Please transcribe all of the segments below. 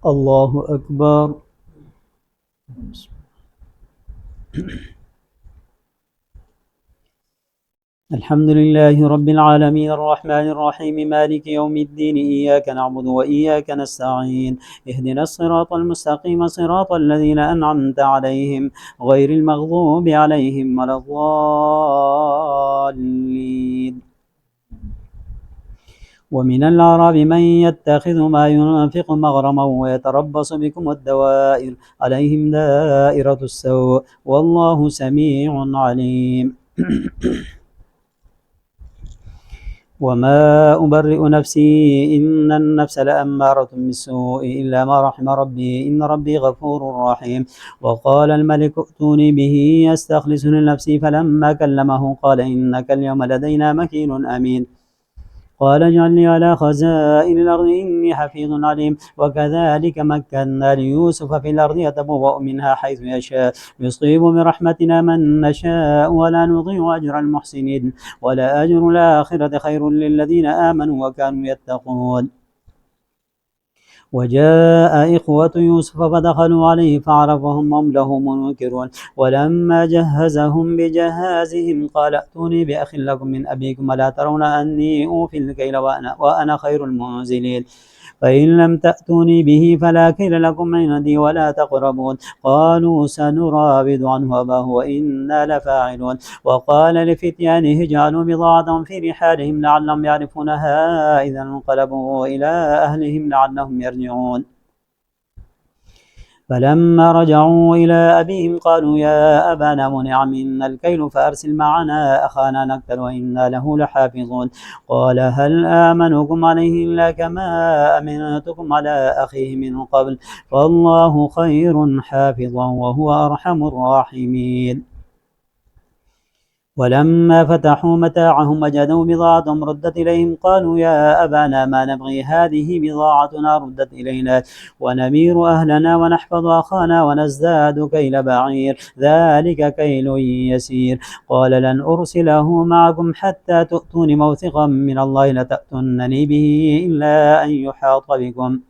الله أكبر. الحمد لله رب العالمين الرحمن الرحيم مالك يوم الدين إياك نعبد وإياك نستعين اهدنا الصراط المستقيم صراط الذين أنعمت عليهم غير المغضوب عليهم ولا الضالين. ومن الأعراب من يتخذ ما ينفق مغرما ويتربص بكم الدوائر عليهم دائرة السوء والله سميع عليم. وما أبرئ نفسي إن النفس لأمارة بالسوء إلا ما رحم ربي إن ربي غفور رحيم. وقال الملك ائتوني به يستخلص لنفسي فلما كلمه قال إنك اليوم لدينا مكين أمين. قال اجعلني على خزائن الأرض إني حفيظ عليم. وكذلك مكنا ليوسف في الأرض يتبوأ منها حيث يشاء يصيب برحمتنا من نشاء ولا نضيع أجر المحسنين ولا أجر الآخرة خير للذين آمنوا وكانوا يتقون. وجاء إخوة يوسف فدخلوا عليه فعرفهم هم له منكرون. ولما جهزهم بجهازهم قال ائتوني بأخ لكم من أبيكم ألا ترون أني أوفي الكيل وأنا خير المنزلين. فإن لم تأتوني به فلا كيل لكم عندي ولا تقربون. قالوا سنراود عنه أباه وإنا لفاعلون. وقال لفتيانه اجعلوا بضاعتهم في رحالهم لعلهم يعرفونها إذا انقلبوا إلى أهلهم لعلهم يرجعون. فلما رجعوا إلى أبيهم قالوا يا أبانا منع منا الكيل فأرسل معنا أخانا نكتل وإنا له لحافظون. قال هل آمنكم عليه إلا كما أمنتكم على أخيه من قبل فالله خير حافظا وهو أرحم الراحمين. ولما فتحوا متاعهم وجدوا بضاعتهم ردت إليهم قالوا يا أبانا ما نبغي هذه بضاعتنا ردت إلينا ونمير أهلنا ونحفظ أخانا ونزداد كيل بعير ذلك كيل يسير. قال لن أرسله معكم حتى تؤتون موثقا من الله لتأتونني به إلا أن يحاط بكم.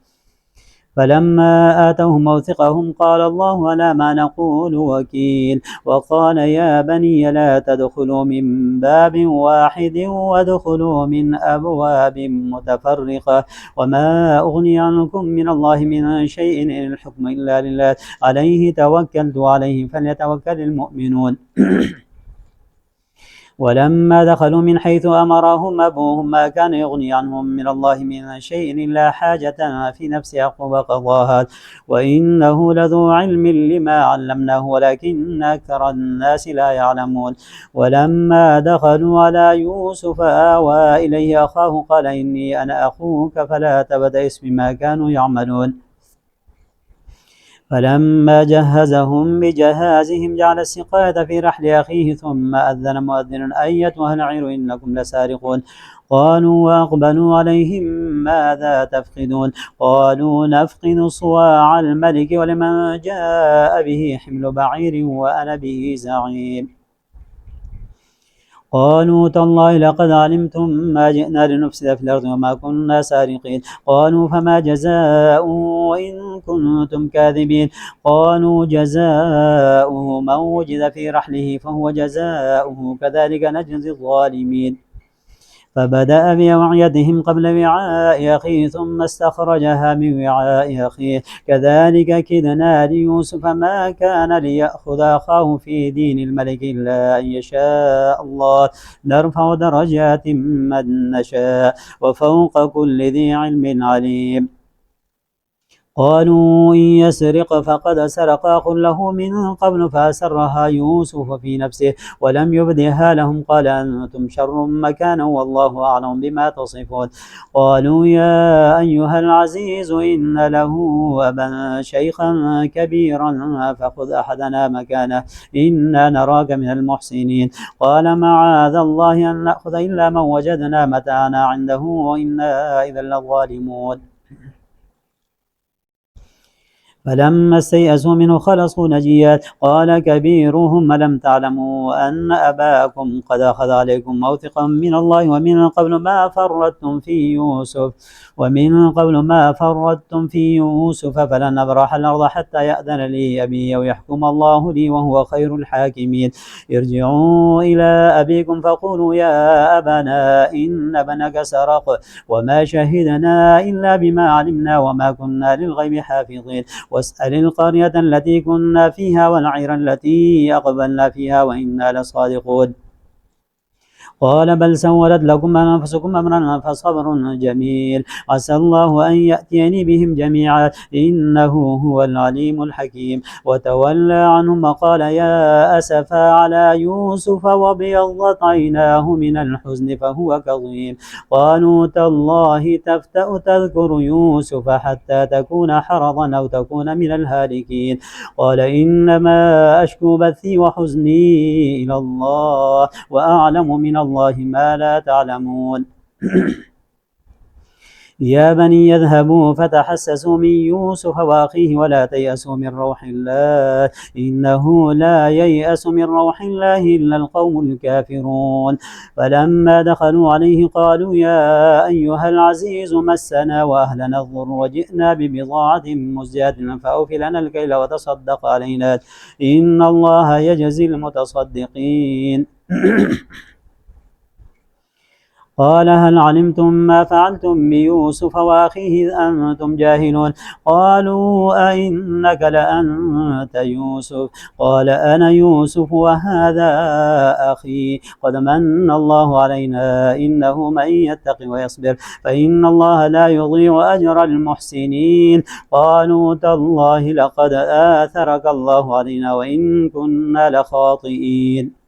فلما آتوه موثقهم قال الله على ما نقول وكيل. وقال يا بني لا تدخلوا من باب واحد وادخلوا من أبواب متفرقة وما أغني عنكم من الله من شيء إن الحكم إلا لله عليه توكلت عليه فليتوكل المؤمنون. ولما دخلوا من حيث أمرهم أبوهم ما كان يغني عنهم من الله من شيء إلا حاجة في نفس يعقوب قضاها وإنه لذو علم لما علمناه ولكن أكثر الناس لا يعلمون. ولما دخلوا على يوسف آوى إليه أخاه قال إني أنا أخوك فلا تبتئس بما كانوا يعملون. فلما جهزهم بجهازهم جعل السقاية في رحل أخيه ثم أذن مؤذن أيتها العير إنكم لسارقون. قالوا وأقبلوا عليهم ماذا تفقدون. قالوا نفقد صواع الملك ولمن جاء به حمل بعير وأنا به زعيم. قالوا تالله لقد علمتم ما جئنا لنفسد في الأرض وما كنا سارقين. قالوا فما جزاؤه إن كنتم كاذبين. قالوا جزاؤه من وجد في رحله فهو جزاؤه كذلك نجزي الظالمين. فبدأ بأوعيتهم قبل وعاء أخيه ثم استخرجها من وعاء أخيه كذلك كدنا ليوسف ما كان ليأخذ أخاه في دين الملك إلا أن يشاء الله نرفع درجات من نشاء وفوق كل ذي علم عليم. قالوا إن يسرق فقد سرق أخ له من قبل فأسرها يوسف في نفسه ولم يبدها لهم قال أنتم شر مكانا والله أعلم بما تصفون. قالوا يا أيها العزيز إن له أبا شيخا كبيرا فخذ أحدنا مكانه إنا نراك من المحسنين. قال معاذ الله أن نأخذ إلا من وجدنا متاعنا عنده وإنا إذا لظالمون. فلما استيئسوا منه خلصوا نجيا قال كبيرهم ألم تعلموا أن أباكم قد أخذ عليكم موثقا من الله ومن قبل ما فرطتم في يوسف فلن أبرح الأرض حتى يأذن لي أبي أو يحكم الله لي وهو خير الحاكمين ارجعوا إلى أبيكم فقولوا يا أبانا إن ابنك سرق وما شهدنا إلا بما علمنا وما كنا للغيب حافظين واسأل القرية التي كنا فيها والعير التي أقبلنا فيها وإنا لصادقون قال بل سولت لكم أنفسكم أمرا فصبر جميل عسى الله أن يأتيني بهم جميعا إنه هو العليم الحكيم وتولى عنهم وقال يا أسفا على يوسف وابيضت عيناه من الحزن فهو كظيم قالوا تالله تفتأ تذكر يوسف حتى تكون حرضا أو تكون من الهالكين قال إنما أشكو بثي وحزني إلى الله وأعلم من الله ما لا تعلمون يا بني يذهبوا فتحسسوا من يوسف وأخيه ولا تيأسوا من روح الله إنه لا ييأس من روح الله إلا القوم الكافرون فلما دخلوا عليه قالوا يا أيها العزيز مسنا وأهلنا الضر وجئنا ببضاعة مزجاة فأوف لنا الكيل وتصدق علينا إن الله يجزي المتصدقين قال هل علمتم ما فعلتم بيوسف وأخيه إذ أنتم جاهلون قالوا أئنك لأنت يوسف قال أنا يوسف وهذا أخي قد من الله علينا إنه من يتق ويصبر فإن الله لا يضيع أجر المحسنين قالوا تالله لقد آثرك الله علينا وإن كنا لخاطئين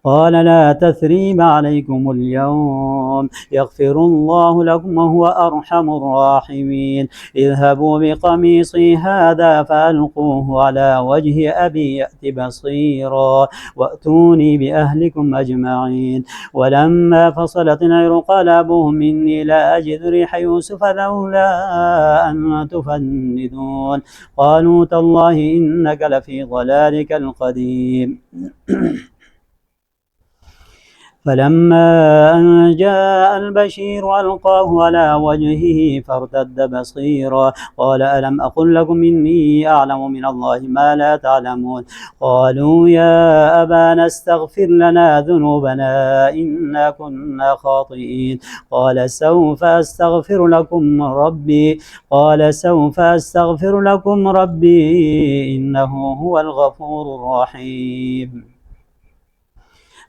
قال لا تثريب عليكم اليوم يغفر الله لكم وهو أرحم الراحمين اذهبوا بقميصي هذا فألقوه على وجه أبي يأت بصيرا وأتوني بأهلكم أجمعين ولما فصلت العير قال أبوهم إني لا أجد ريح يوسف لولا أن تفندون قالوا تالله إنك لفي ضلالك القديم فلما أن جاء البشير ألقاه على وجهه فارتد بصيرا قال ألم أقل لكم إني أعلم من الله ما لا تعلمون قالوا يا أبانا استغفر لنا ذنوبنا إنا كنا خاطئين قال سوف أستغفر لكم ربي إنه هو الغفور الرحيم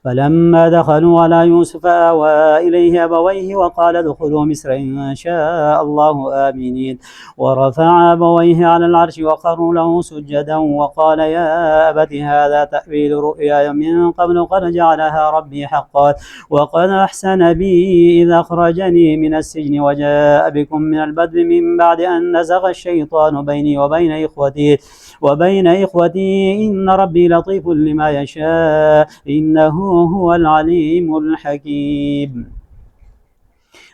فلما دخلوا على يوسف آوى إليه أبويه وقال ادخلوا مصر إن شاء الله آمنين ورفع أبويه على العرش وخروا له سجدا وقال يا أبت هذا تأويل رؤياي من قبل قد جعلها ربي حقا وقد أحسن بي إذا أخرجني من السجن وجاء بكم من البدو من بعد أن نزغ الشيطان بيني وبين إخوتي إن ربي لطيف لما يشاء إنه هو العليم الحكيم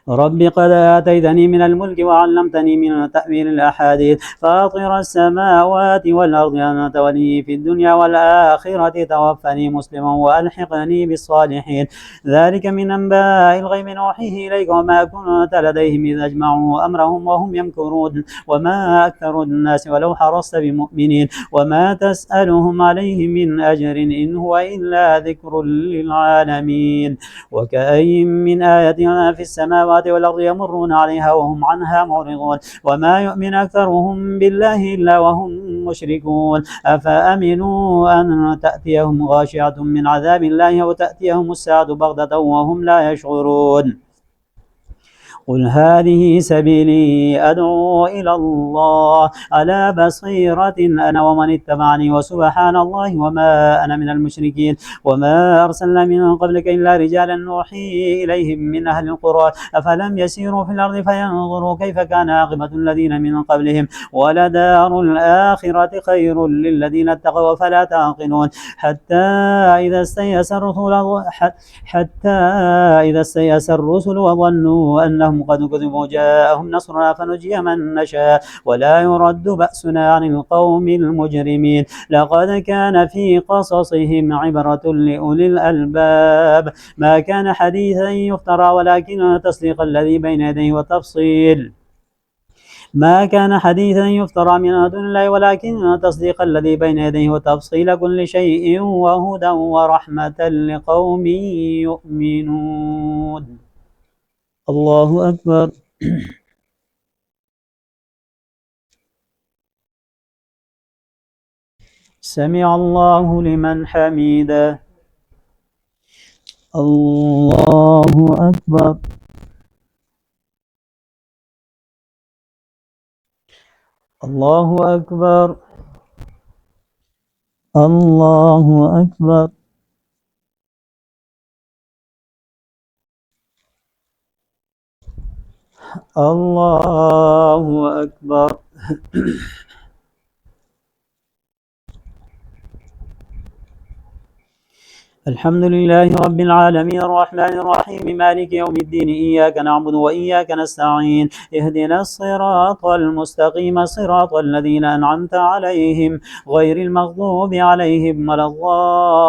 رب قد آتيتني من الملك وعلمتني من تأويل الأحاديث فاطر السماوات والأرض أنت ولي في الدنيا والآخرة توفني مسلما وألحقني بالصالحين ذلك من أنباء الغيب نوحيه إليك وما كنت لديهم إذ أجمعوا أمرهم وهم يمكرون وما أكثر الناس ولو حرصت بمؤمنين وما تسألهم عليه من أجر إن هو إلا ذكر للعالمين وكأي من آية في السماوات والأرض يمرون عليها وهم عنها معرضون وما يؤمن أكثرهم بالله إلا وهم مشركون أفأمنوا أن تأتيهم غاشعة من عذاب الله أو تأتيهم الساعة بغتة وهم لا يشعرون قل هذه سبيلي أدعو إلى الله على بصيرة أنا ومن اتبعني وسبحان الله وما أنا من المشركين وما أرسلنا من قبلك إلا رجالا نوحي إليهم من أهل القرى أفلم يسيروا في الأرض فينظروا كيف كان عاقبة الذين من قبلهم ولدار الآخرة خير للذين اتقوا فلا تعقلون حتى إذا استيأس الرسل وظنوا أنهم إنهم قد كذبوا جاءهم نصرنا فنجي من نشاء ولا يرد بأسنا عن القوم المجرمين لقد كان في قصصهم عبرة لأولي الألباب ما كان حديثا يفترى ولكن تصديق الذي بين يديه وتفصيل ما كان حديثا يفترى من دون الله ولكن تصديق الذي بين يديه وتفصيل كل شيء وهدى ورحمة لقوم يؤمنون الله أكبر سمع الله لمن حمده الله أكبر الله أكبر الله أكبر الله أكبر الحمد لله رب العالمين الرحمن الرحيم مالك يوم الدين إياك نعبد وإياك نستعين اهدنا الصراط المستقيم صراط الذين أنعمت عليهم غير المغضوب عليهم ولا الضالين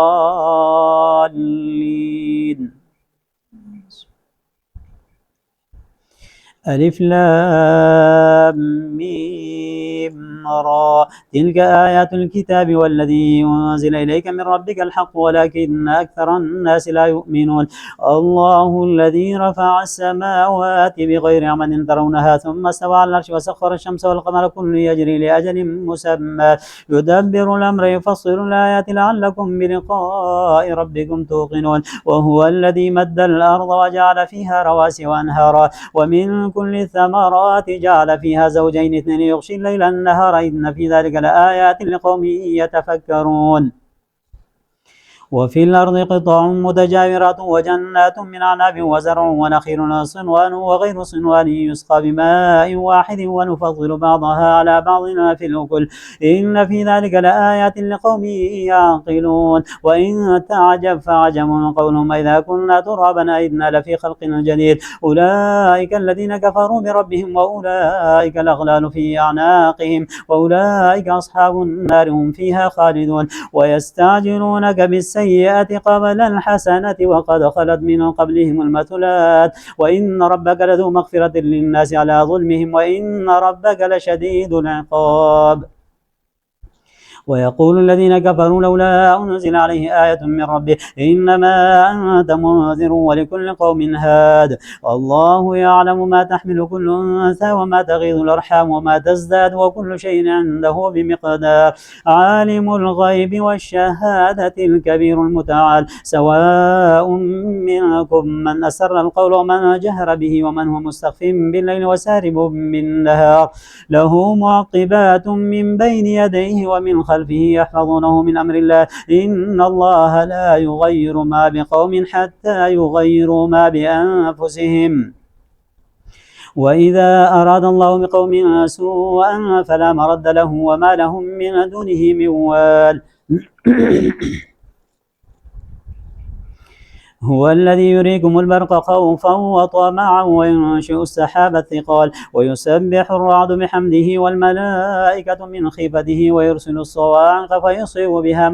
ألف لام ميم را تلك آيات الكتاب والذي أنزل إليك من ربك الحق ولكن أكثر الناس لا يؤمنون الله الذي رفع السماوات بغير عمد ترونها ثم استوى على العرش وسخر الشمس والقمر كل يجري لأجل مسمى يدبر الأمر يفصل الآيات لعلكم بلقاء ربكم توقنون وهو الذي مد الأرض وجعل فيها رواسي وأنهارا ومن كل الثمرات جعل فيها زوجين اثنين يغشي الليل النهار إن في ذلك لآيات لقوم يتفكرون وفي الأرض قطع متجاورات وجنات من أعناب وزرع ونخيل صنوان وغير صنوان يسقى بماء واحد ونفضل بعضها على بعض في الأكل إن في ذلك لآيات لقوم يعقلون وإن تعجب فعجب قولهم إذا كنا ترابا أئنا لفي خلق جديد أولئك الذين كفروا بربهم وأولئك الأغلال في أعناقهم وأولئك أصحاب النار هم فيها خالدون ويستعجلونك بالسيئة قبل الحسنة وقد خلت من قبلهم المثلات وإن ربك لذو مغفرة للناس على ظلمهم وإن ربك لشديد العقاب ويقول الذين كفروا لولا أنزل عليه آية من ربه إنما أنت منذر ولكل قوم هاد الله يعلم ما تحمل كل أنثى وما تغيض الأرحام وما تزداد وكل شيء عنده بمقدار عالم الغيب والشهادة الكبير المتعال سواء منكم من أسر القول ومن جهر به ومن هو مستخف بالليل وسارب بالنهار له معقبات من بين يديه ومن خلفه يحفظونه من أمر الله إن الله لا يغير ما بقوم حتى يغيروا ما بأنفسهم وإذا أراد الله بقوم سوءا فلا مرد له وما لهم من دونه من وال هو الذي يريكم البرق خوفا وطمعا وينشئ السحاب الثقال ويسبح الرعد بحمده والملائكة من خيفته ويرسل الصواعق فيصيب بها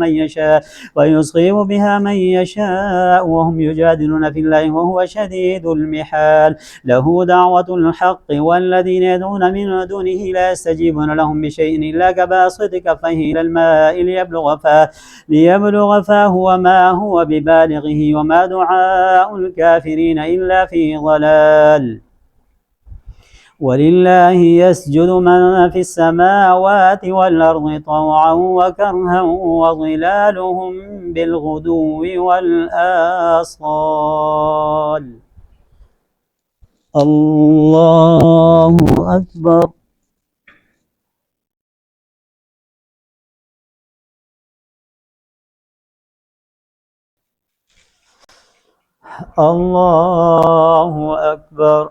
من يشاء وهم يجادلون في الله وهو شديد المحال له دعوة الحق والذين يدعون من دونه لا يستجيبون لهم بشيء إلا كباسط كفيه إلى الماء ليبلغ فاه وما هو ببالغه وما دعاء الكافرين إلا في ضلال ولله يسجد من في السماوات والأرض طوعا وكرها وظلالهم بالغدو والآصال الله أكبر الله أكبر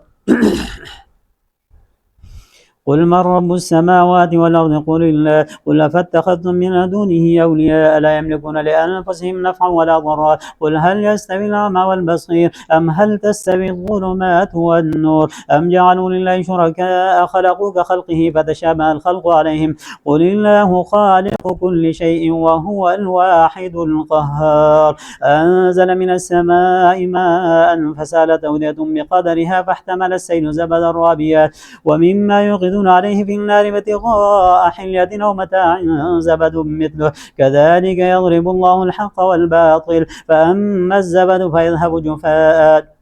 قل من رب السماوات والأرض قل الله قل أفاتخذتم من دونه أولياء لا يملكون لأنفسهم نفعا ولا ضرا قل هل يستوي الأعمى والبصير أم هل تستوي الظلمات والنور أم جعلوا لله شركاء خلقوا كخلقه فتشابه الخلق عليهم قل الله خالق كل شيء وهو الواحد القهار أنزل من السماء ماء فسالت أودية بقدرها فاحتمل السيل زبدا رابيا ومما يوقدون عليه في النار ابتغاء حلية أو متاع زبد مثله كذلك يضرب الله الحق والباطل فأما الزبد فيذهب جفاء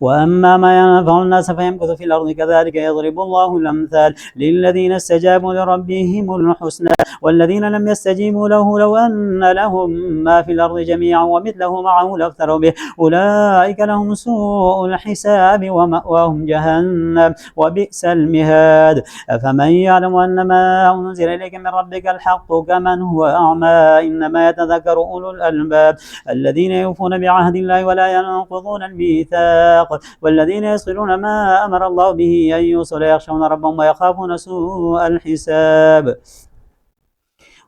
وأما ما ينفع الناس فيمكث في الأرض كذلك يضرب الله الأمثال للذين استجابوا لربهم الحسنى والذين لم يستجيبوا له لو أن لهم ما في الأرض جميعا ومثله معه لافتروا به أولئك لهم سوء الحساب ومأواهم جهنم وبئس المهاد أفمن يعلم أن ما أنزل إليك من ربك الحق كمن هو أعمى إنما يتذكر أولو الألباب الذين يوفون بعهد الله ولا ينقضون الميثاق والذين يصلون ما أمر الله به أن يوصل يخشون ربهم ويخافون سوء الحساب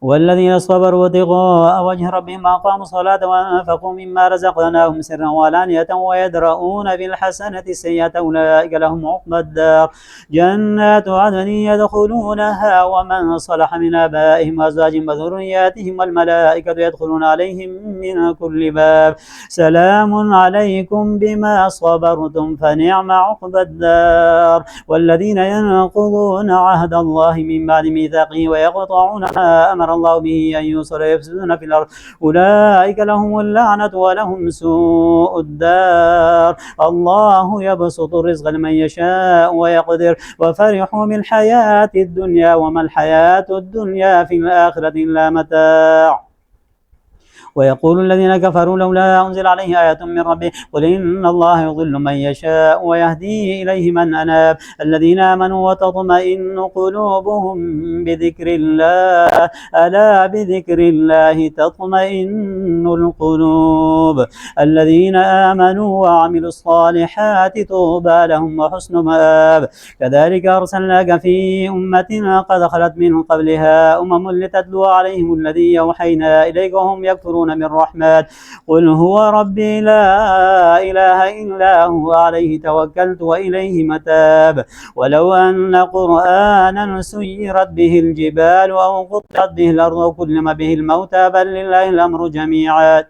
والذين صبروا ابتغاء وجه ربهم أقاموا الصلاة وأنفقوا مما رزقناهم سرا وعلانية ويدرؤون بالحسنة السيئة أولئك لهم عقبى الدار جنات عدن يدخلونها ومن صلح من آبائهم وأزواجهم وذرياتهم والملائكة يدخلون عليهم من كل باب سلام عليكم بما صبرتم فنعم عقبى الدار والذين ينقضون عهد الله من بعد ميثاقه ويقطعون ما أمر الله به أن يوصل يفسدون في الأرض أولئك لهم اللعنة ولهم سوء الدار الله يبسط الرزق لمن يشاء ويقدر وفرحوا بالحياة الدنيا وما الحياة الدنيا في الآخرة إلا متاع ويقول الذين كفروا لولا أنزل عليه آية من ربه قل إن الله يضل من يشاء ويهدي إليه من أناب الذين آمنوا وتطمئن قلوبهم بذكر الله ألا بذكر الله تطمئن القلوب الذين آمنوا وعملوا الصالحات طوبى لهم وحسن مآب كذلك أرسلناك في أمة قد خلت من قبلها لتتلو عليهم الذي يوحينا إليك وهم يكفرون بالرحمن قل هو ربي لا إله إلا هو عليه توكلت وإليه متاب ولو أن قرآنا سيرت به الجبال أو قطعت به الأرض أو كلم به الموتى بل لله الأمر جميعا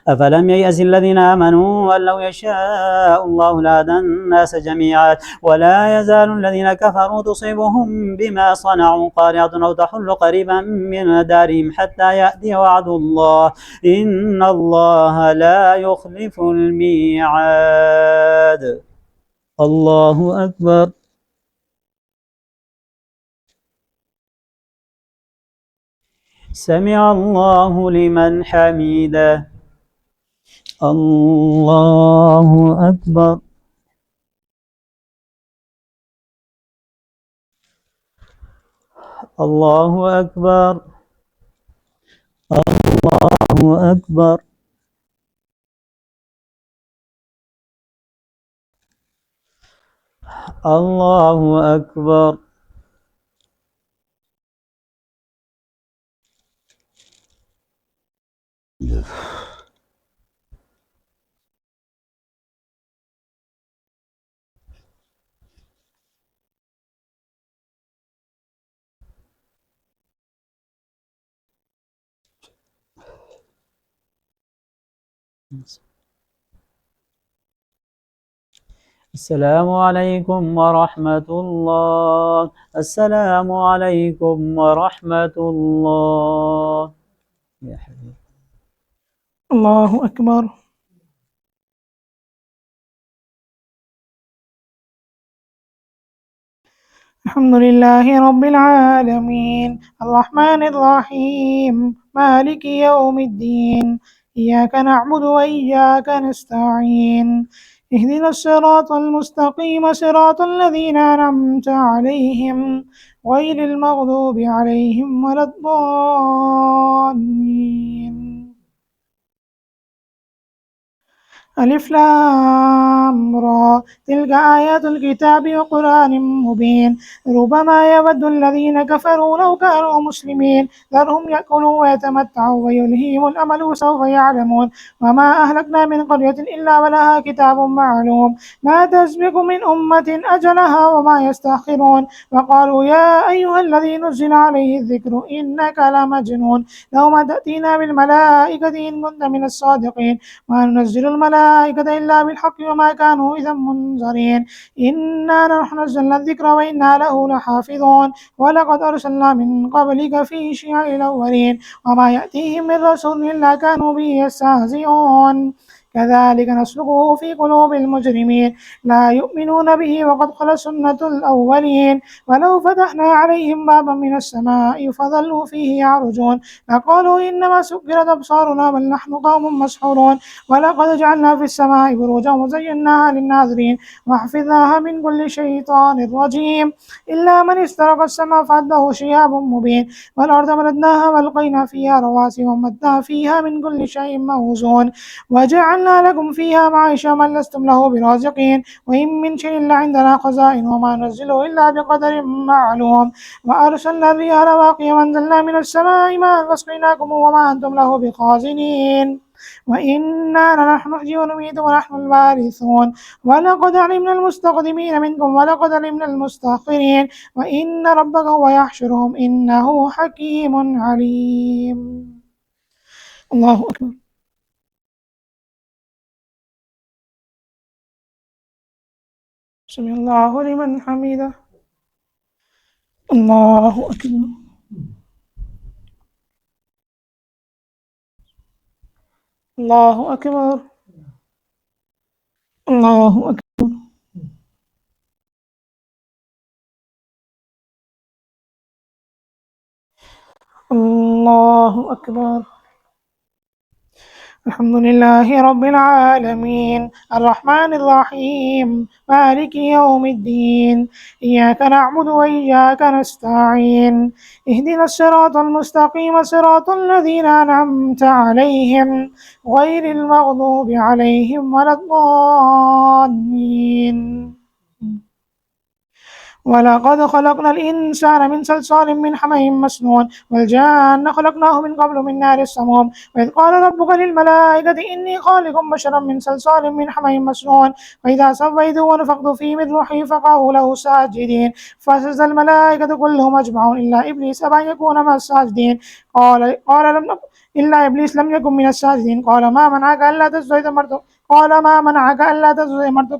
أفلم ييأس الذين آمنوا أن لو يشاء الله لهدى الناس جميعا ولا يزال الذين كفروا تصيبهم بما صنعوا قارعة أو تحل قريبا من دارهم حتى يأتي وعد الله إن الله لا يخلف الميعاد الله أكبر سمع الله لمن حمده الله أكبر الله أكبر الله أكبر الله أكبر السلام عليكم ورحمة الله السلام عليكم ورحمة الله يا حبيبي الله أكبر الحمد لله رب العالمين الرحمن الرحيم مالك يوم الدين إياك نعبد وإياك نستعين اهدنا الصراط المستقيم صراط الذين أنعمت عليهم غير المغضوب عليهم ولا الضالين ألف لام را تلك آيات الكتاب وقرآن مبين ربما يود الذين كفروا لو كانوا مسلمين ذرهم يأكلوا ويتمتعوا ويلهيهم الأمل سوف يعلمون وما أهلكنا من قرية إلا ولها كتاب معلوم ما تسبق من أمة أجلها وما يستأخرون وقالوا يا أيها الذي نزل عليه الذكر إنك لمجنون لو ما تأتينا بالملائكة إن كنت من الصادقين ما ننزل الملائكة إلا بالحق وما كانوا إذا منذرين إنا نحن نزلنا الذكر وإنا له لحافظون ولقد أرسلنا من قبلك في شيع الأولين وما يأتيهم من رسول إلا كانوا به يستهزئون كذلك نسلكه في قلوب المجرمين لا يؤمنون به وقد خلت سنة الأولين ولو فتحنا عليهم بابا من السماء فظلوا فيه يعرجون لقالوا إنما سكرت أبصارنا بل نحن قوم مسحورون ولقد جعلنا في السماء بروجا وزيناها للناظرين وحفظناها من كل شيطان رجيم إلا من استرق السماء فأتبعه شهاب مبين والأرض مددناها والقينا فيها رواسي وأنبتنا فيها من كل شيء موزون وجعلنا لكم فيها معيشة من لستم له برازقين وإن من شيء إلا عندنا خزائن وما ننزله إلا بقدر معلوم وأرسلنا الرياح رواقي وأنزلنا من السماء ماء فاسقيناكم وما أنتم له بخازنين وإنا لنحن نحيي ونميت ونحن الوارثون ولقد علمنا المستقدمين منكم ولقد علمنا المستأخرين وإن ربك هو يحشرهم إنه حكيم عليم. الله أكبر. سمع الله لمن حمده. الله أكبر. الله أكبر. الله أكبر. الله أكبر. الحمد لله رب العالمين الرحمن الرحيم مالك يوم الدين إياك نعبد وإياك نستعين اهدنا الصراط المستقيم صراط الذين أنعمت عليهم غير المغضوب عليهم ولا الضالين. ولقد خلقنا الإنسان من صلصال من حمإ مسنون والجان خلقناه من قبل من نار السموم وإذ قال ربك للملائكة إني خالق بشرا من صلصال من حمإ مسنون فإذا سويته ونفخت فيه من روحي فقعوا له ساجدين فسجد الملائكة كلهم أجمعون إلا إبليس أبى أن يكون مع الساجدين قال لم إلا إبليس لم يكن من الساجدين قال ما منعك ألا تسجد مرتك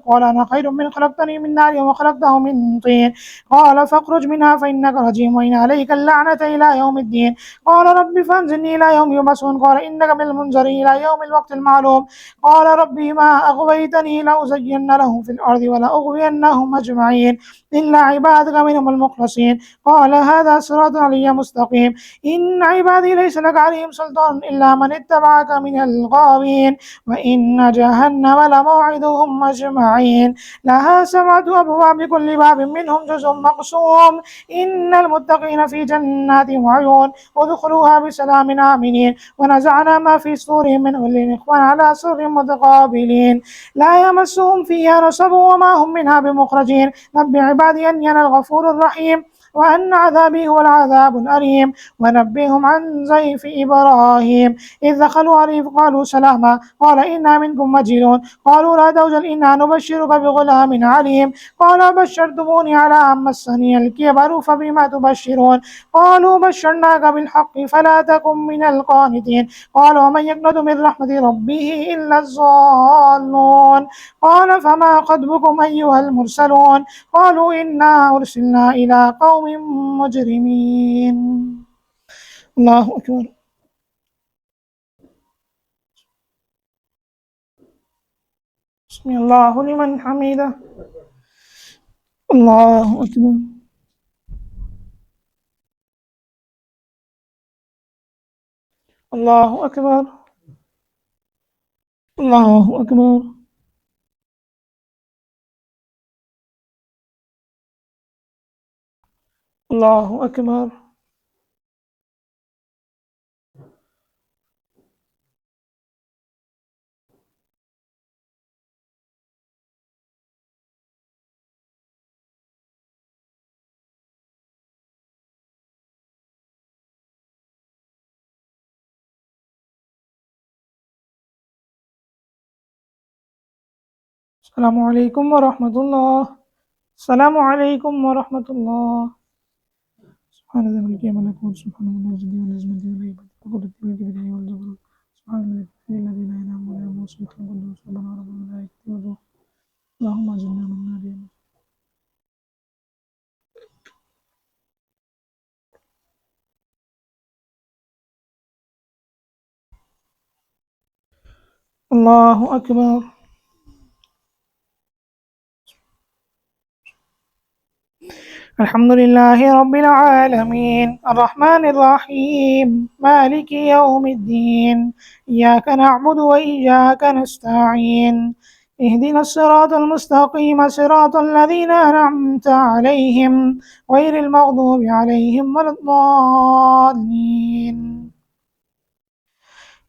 قال أنا خير من خلقتني من نار وخلقته من طين قال فاخرج منها فإنك رجيم وإن عليك اللعنة إلى يوم الدين قال رب فانزلني إلى يوم يبعثون قال إنك من المنذرين إلى يوم الوقت المعلوم قال ربي ما أغويتني لأزين لهم في الأرض ولأغوينهم أجمعين إلا عبادك منهم المخلصين قال هذا صراط علي مستقيم إن عبادي ليس لك عليهم سلطان إلا من اتبعك من الغاوين وإن جهنم لموعدهم أجمعين لها 7 أبواب كل باب منهم جزء مقسوم إن المتقين في جنات وعيون ادخلوها بسلام آمنين ونزعنا ما في صدورهم من غل إخوان على سرر متقابلين لا يمسهم فيها نصب وما هم منها بمخرجين نبئ عبادي أني أنا الغفور الرحيم وأن عذابي هو العذاب الأليم ونبئهم عن ضيف إبراهيم إذ دخلوا عليه فقالوا سلاما قال إنا منكم وجلون قالوا لا توجل إنا نبشرك بغلام عليم قال بشرتموني على أن مسني الكبر فبما تبشرون قالوا بشرناك بالحق فلا تكن من القانتين قال ومن يقنط من رحمة ربه إلا الضالون قال فما خطبكم أيها المرسلون قالوا إنا أرسلنا إلى قوم مجرمين. الله أكبر. سمع الله لمن حمده. الله أكبر. الله أكبر. الله أكبر. الله أكبر. السلام عليكم ورحمة الله. السلام عليكم ورحمة الله. سبحان ذي الملك والملكوت، سبحان من الجد والعزمة والهيبة وقدرة والكبرياء والجبروت، سبحان الملك الذي لا ينام ولا يموت، سبحان القدوس ربنا رب الملائكة والروح. اللهم أجرنا من النار يا رب. الله أكبر. الحمد لله رب العالمين الرحمن الرحيم مالك يوم الدين إياك نعبد وإياك نستعين اهدنا الصراط المستقيم صراط الذين أنعمت عليهم غير المغضوب عليهم ولا الضالين.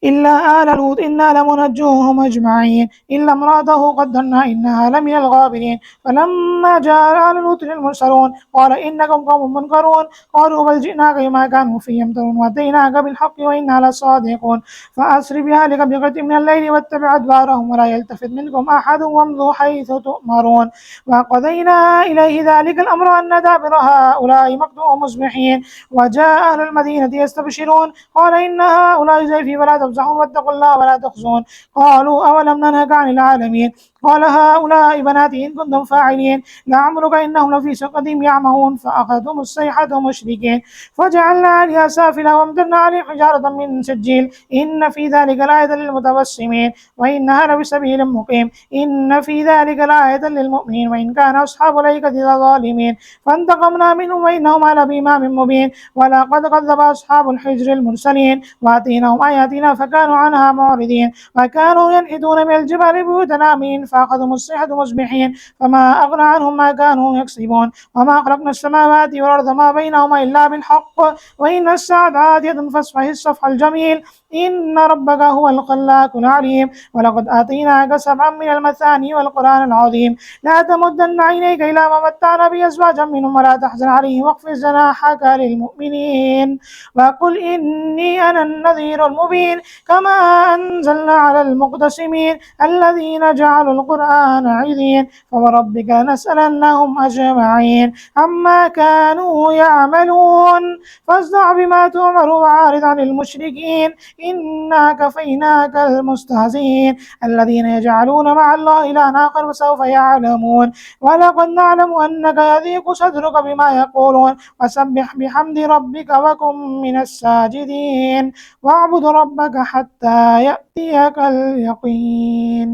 إلا آل لوط إنا لمنجوهم أجمعين إلا امرأته قدرنا إنها لمن الغابرين. فلما جاء آل لوط المرسلون قال إنكم قوم منكرون قالوا بل جئناك بما كانوا فيه يمترون وأتيناك بالحق وإنا لصادقون. فأسر بأهلك بقطع من الليل واتبع أدبارهم ولا يلتفت منكم أحد وامضوا حيث تؤمرون. وقضينا إليه ذلك الأمر أن دابر هؤلاء مقطوع مصبحين. وجاء أهل المدينة يستبشرون قال إن هؤلاء زيفي فلا تفزعون واتقوا الله ولا تخزون. قالوا أولم ننهك عن العالمين قال هؤلاء بناتي إن كنتم فاعلين لعمرك إنهم لفي سقطهم يعمهون. فأخذتهم الصيحة مشركين فجعلنا عليها سافلها وامطرنا عليهم حجارة من سجيل إن في ذلك لآية للمتوسمين وإنها لبسبيل مقيم إن في ذلك لآية للمؤمنين وإن كان أصحاب الأيكة لظالمين فانتقمنا منهم وإنهما لبإمام مبين. ولقد كذب أصحاب الحجر المرسلين وآتيناهم آياتنا فكانوا عنها معرضين وكانوا ينحتون من الجبال بيوتا آمنين فأخذهم الصيحة مصبحين فما أغنى عنهم ما كانوا يكسبون. وما خلقنا السماوات والأرض ما بينهما إلا بالحق وإن الساعة آتية فاصفح الصفح الجميل إن ربك هو الخلاق العليم. ولقد آتيناك سبعا من المثاني والقرآن العظيم لا تمدن عينيك إلى ما متعنا به أزواجا منهم ولا تحزن عليهم واخفض جناحك للمؤمنين وقل إني أنا النذير المبين. كما أنزلنا على المقتسمين الذين جعلوا القرآن عظيم فوربك لنسألنهم أجمعين عما كانوا يعملون. فاصدع بما تؤمر وأعرض عن المشركين إنا كفيناك المستهزئين الذين يجعلون مع الله إلها آخر وسوف يعلمون. ولقد نعلم أنك يضيق صدرك بما يقولون وسبح بحمد ربك وكن من الساجدين واعبد ربك حتى يأتيك اليقين.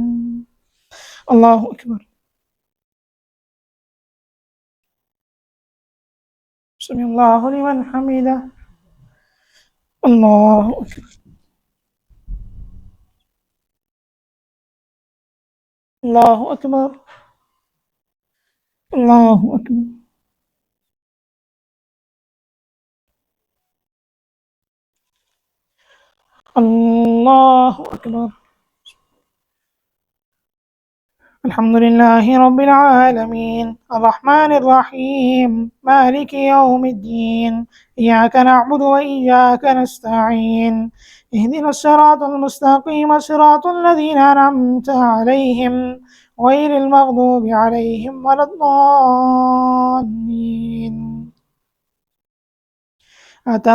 الله أكبر. سمع الله لمن حمده. الله أكبر. الله أكبر. الله أكبر. الله أكبر. الحمد لله رب العالمين الرحمن الرحيم مالك يوم الدين إياك نعبد وإياك نستعين اهدنا الصراط المستقيم صراط الذين أنعمت عليهم غير المغضوب عليهم ولا الضالين. أتى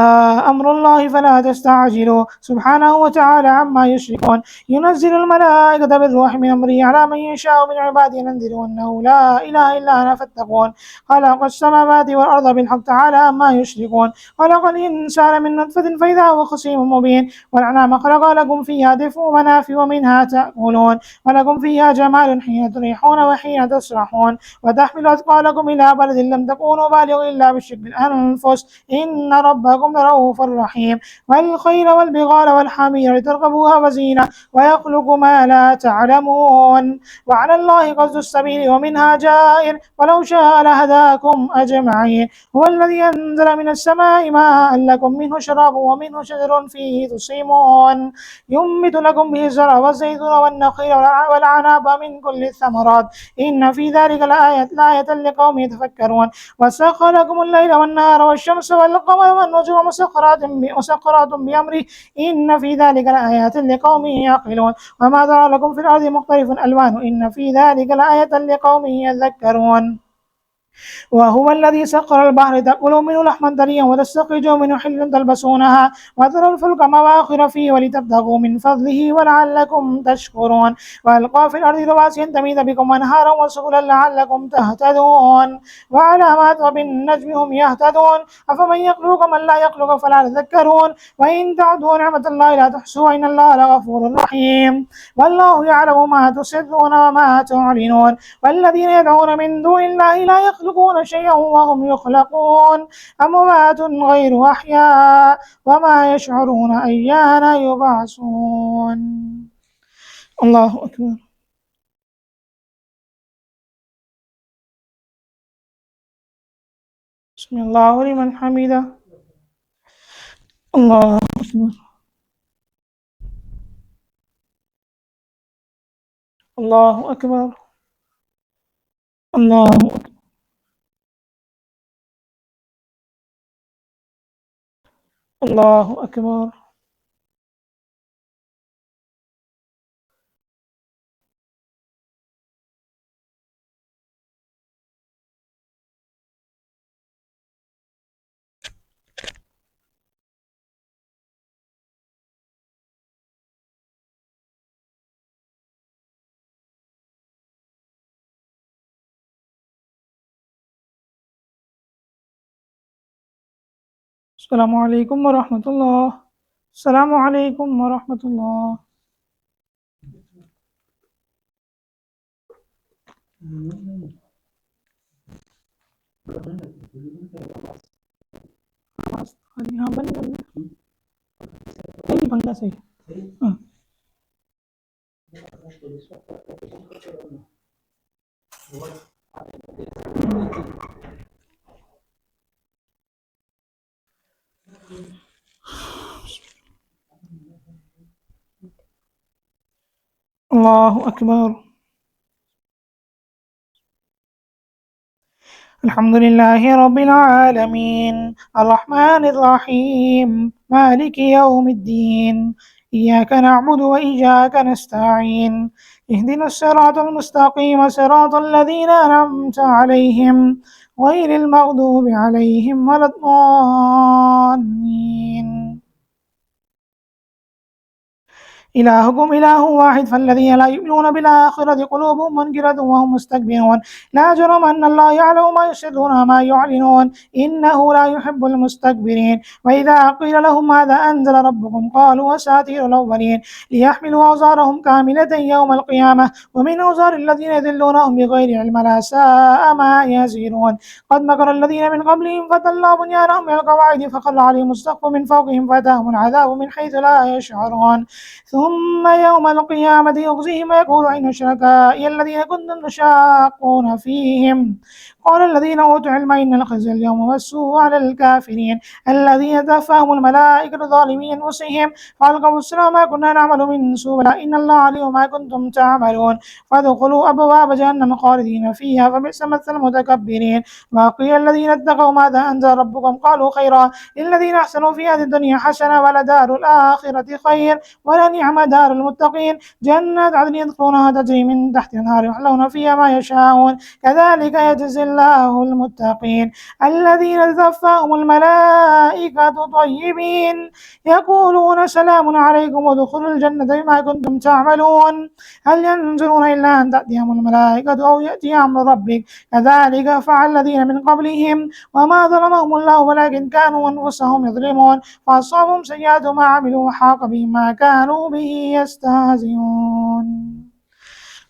أمر الله فلا تستعجلوا سبحانه وتعالى عما يشركون. ينزل الملائكة بالروح من أمره على من يشاء من عباده لينذروا أنه لا إله إلا أنا فاتقون. خلق السماوات والأرض بالحق تعالى عما يشركون. خلق الإنسان من نطفة فإذا هو خصيم مبين. والأنعام خلق لكم فيها دفء ومنافع ومنها تأكلون ولكم فيها جمال حين تريحون وحين تسرحون وتحمل أثقالكم إلى بلد لم تكونوا بالغ إلا بشق الأنفس إن ربكم لرؤوف رحيم. والخيل والبغال والحمير تركبوها وزينة ويخلق ما لا تعلمون. وعلى الله قصد السبيل ومنها جائر ولو شاء لهداكم أجمعين. هو الذي أنزل من السماء ماء لكم منه شراب ومنه شجر فيه تصيمون ينبت لكم به الزرع والزيتون والنخيل والعناب من كل الثمرات إن في ذلك لآية لقوم يتفكرون. وسخر لكم الليل والنهار والشمس والقمر والنجوم مسخرات بأمره إن في ذلك لآيات لقوم يعقلون وما ذرى لكم في الأرض مختلف ألوانه إن في ذلك لآية لقوم يذكرون وهو الذي سخر البحر تأكلوا منه لحما طريا وتستخرجوا منه حلا تلبسونها وترى الفلك مواخر فيه ولتبتغوا من فضله ولعلكم تشكرون وألقى في الأرض رواسي أن تميد بكم أنهارا وسبلا لعلكم تهتدون وعلامات وبالنجم هم يهتدون أفمن يخلق كمن لا يخلق فلا تذكرون وإن تعدوا نعمة الله لا تحصوها إن الله لغفور رحيم والله يعلم ما تسرون وما تعلنون والذين يدعون من دون الله لا يخلقون شيئا وهم يخلقون أموات غير أحياء وما يشعرون أيان يبعثون. الله أكبر. بسم الله لمن حمده. الله أكبر. الله أكبر. الله أكبر. الله أكبر. السلام عليكم ورحمة الله. السلام عليكم ورحمة الله. यहाँ बंद कर नहीं पंखा सही الله أكبر. الحمد لله رب العالمين الرحمن الرحيم مالك يوم الدين إياك نعبد وإياك نستعين اهدنا الصراط المستقيم صراط الذين أنعمت عليهم غير المغضوب عليهم ولا الضالين. إلهكم إله واحد فالذين لا يؤمنون بالآخرة قلوبهم منكرة وهم مستكبرون لا جرم أن الله يعلم ما يسرون وما يعلنون إنه لا يحب المستكبرين. وإذا قيل لهم ماذا أنزل ربكم قالوا أساطير الأولين ليحملوا أوزارهم كاملة يوم القيامة ومن أوزار الذين يذلونهم بغير علم لا ساء ما يزرون. قد مكر الذين من قبلهم فتلوا بنيانهم من القواعد فخر عليهم السقف من فوقهم فأتاهم العذاب من حيث لا يشعرون ثم يوم القيامة يخزيهم ويقول أين شركائي الذين كنتم تشاقون فيهم قال الذين أوتوا العلم إن الخزي اليوم والسوء على الكافرين الذين توفاهم الملائكة ظالمي أنفسهم فألقوا السلام ما كنا نعمل من سوء بلى إن الله عليم ما كنتم تعملون فادخلوا أبواب جهنم خالدين فيها فبئس مثل المتكبرين. وقيل الذين اتقوا ماذا أنزل ربكم قالوا خيرا للذين أحسنوا في هذه الدنيا حسنة ولدار الآخرة خير ولنعم دار المتقين جنات عدن يدخلونها تجري من تحت الأنهار يحلون فيها ما يشاءون كذلك يجزي الله المتقين الذين توفاهم الملائكة طيبين يقولون سلام عليكم وادخلوا الجنة بما كنتم تعملون هل ينظرون إلا أن تأتيهم الملائكة أو يأتي أمر ربك كذلك فعل الذين من قبلهم وما ظلمهم الله ولكن كانوا أنفسهم يظلمون فأصابهم سيئات ما عملوا وحاق بهم ما كانوا به يستهزئون.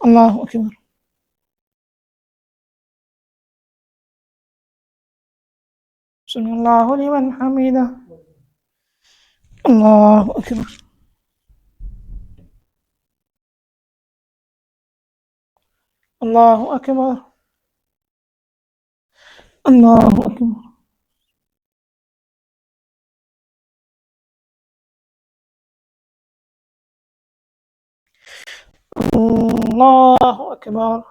الله أكبر. سمع الله لمن حمده. الله أكبر. الله أكبر. الله أكبر. الله أكبر.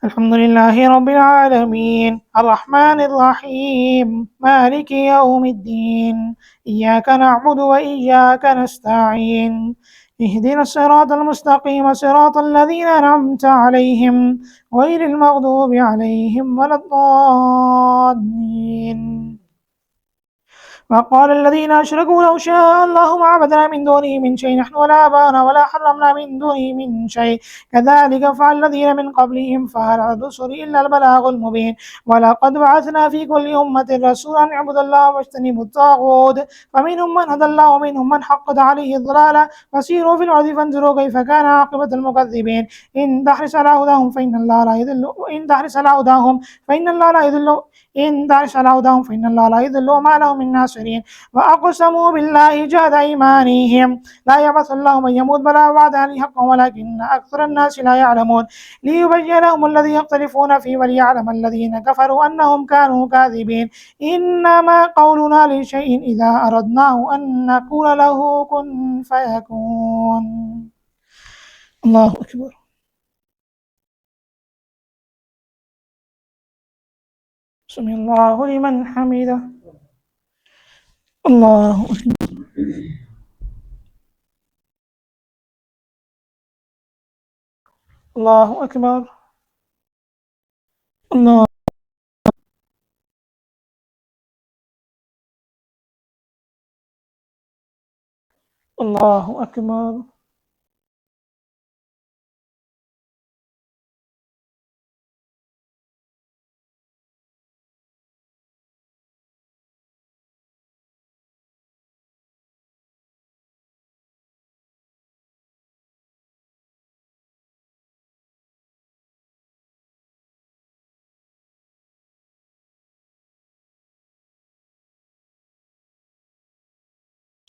الحمد لله رب العالمين الرحمن الرحيم مالك يوم الدين إياك نعبد وإياك نستعين اهدنا الصراط المستقيم صراط الذين أنعمت عليهم غير المغضوب عليهم ولا الضالين. وقال الذين أشركوا لو شاء الله ما عبدنا من دونه من شيء نحن ولا آباؤنا ولا حرمنا من دونه من شيء كذلك فعل الذين من قبلهم فهل على الرسل إلا البلاغ المبين ولقد بعثنا في كل أمة رسولا أن اعبدوا الله واجتنبوا الطاغوت فمنهم من هدى الله ومنهم من حقت عليه الضلالة فسيروا في الأرض فانظروا كيف كان عاقبة المكذبين إن تحرص على هداهم فإن الله لا يضل إن تعرش على هداهم فإن الله لا يضل وما لهم من ناصرين وأقسموا بالله جهد أيمانهم لا يبعث الله من يموت بلا وعدا حقا ولكن أكثر الناس لا يعلمون ليبين لهم الذي يختلفون فيه وليعلم الذين كفروا أنهم كانوا كاذبين إنما قولنا لشيء إذا أردناه أن نقول له كن فيكون. الله أكبر. سمع الله لمن حمده. الله أكبر. الله أكبر. الله الله أكبر.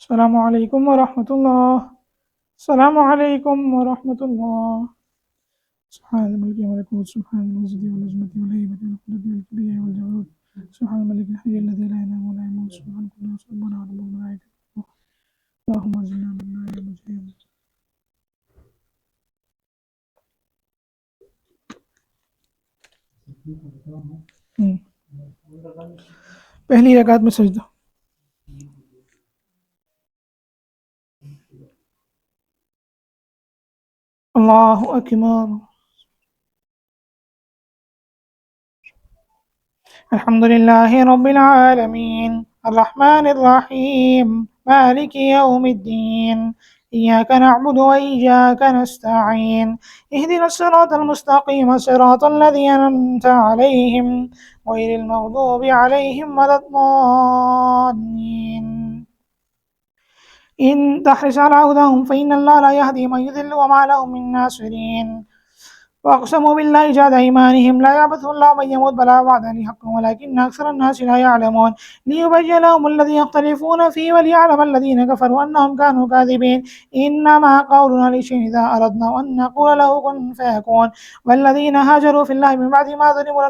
السلام عليكم ورحمة الله. السلام عليكم ورحمة الله. سبحان الملك والملكوت سبحان المجد والعظمة والهيبة والقدرة والكبرياء والجبروت سبحان الملك الحي الذي لا ينام ولا يموت سبحان كل ربنا ورب الملائكة اللهم ارزقنا من النار المجرم. पहली रकात में सजदा. الله أكبر. الحمد لله رب العالمين الرحمن الرحيم مالك يوم الدين إياك نعبد وإياك نستعين اهدنا الصراط المستقيم صراط الذين أنعمت عليهم غير المغضوب عليهم ولا الضالين. إن تحرص على هداهم فإن الله لا يهدي من يضل وما لهم من ناصرين وأقسموا بالله جهد أيمانهم لا يعبث الله من يموت بلا وعدا حقا ولكن أكثر الناس لا يعلمون ليبين لهم الذي يختلفون فيه وليعلم الذين كفروا أنهم كانوا كاذبين إنما قولنا لشيء إذا أردنا أن نقول له كن فيكون والذين هاجروا في الله من بعد ما ظلموا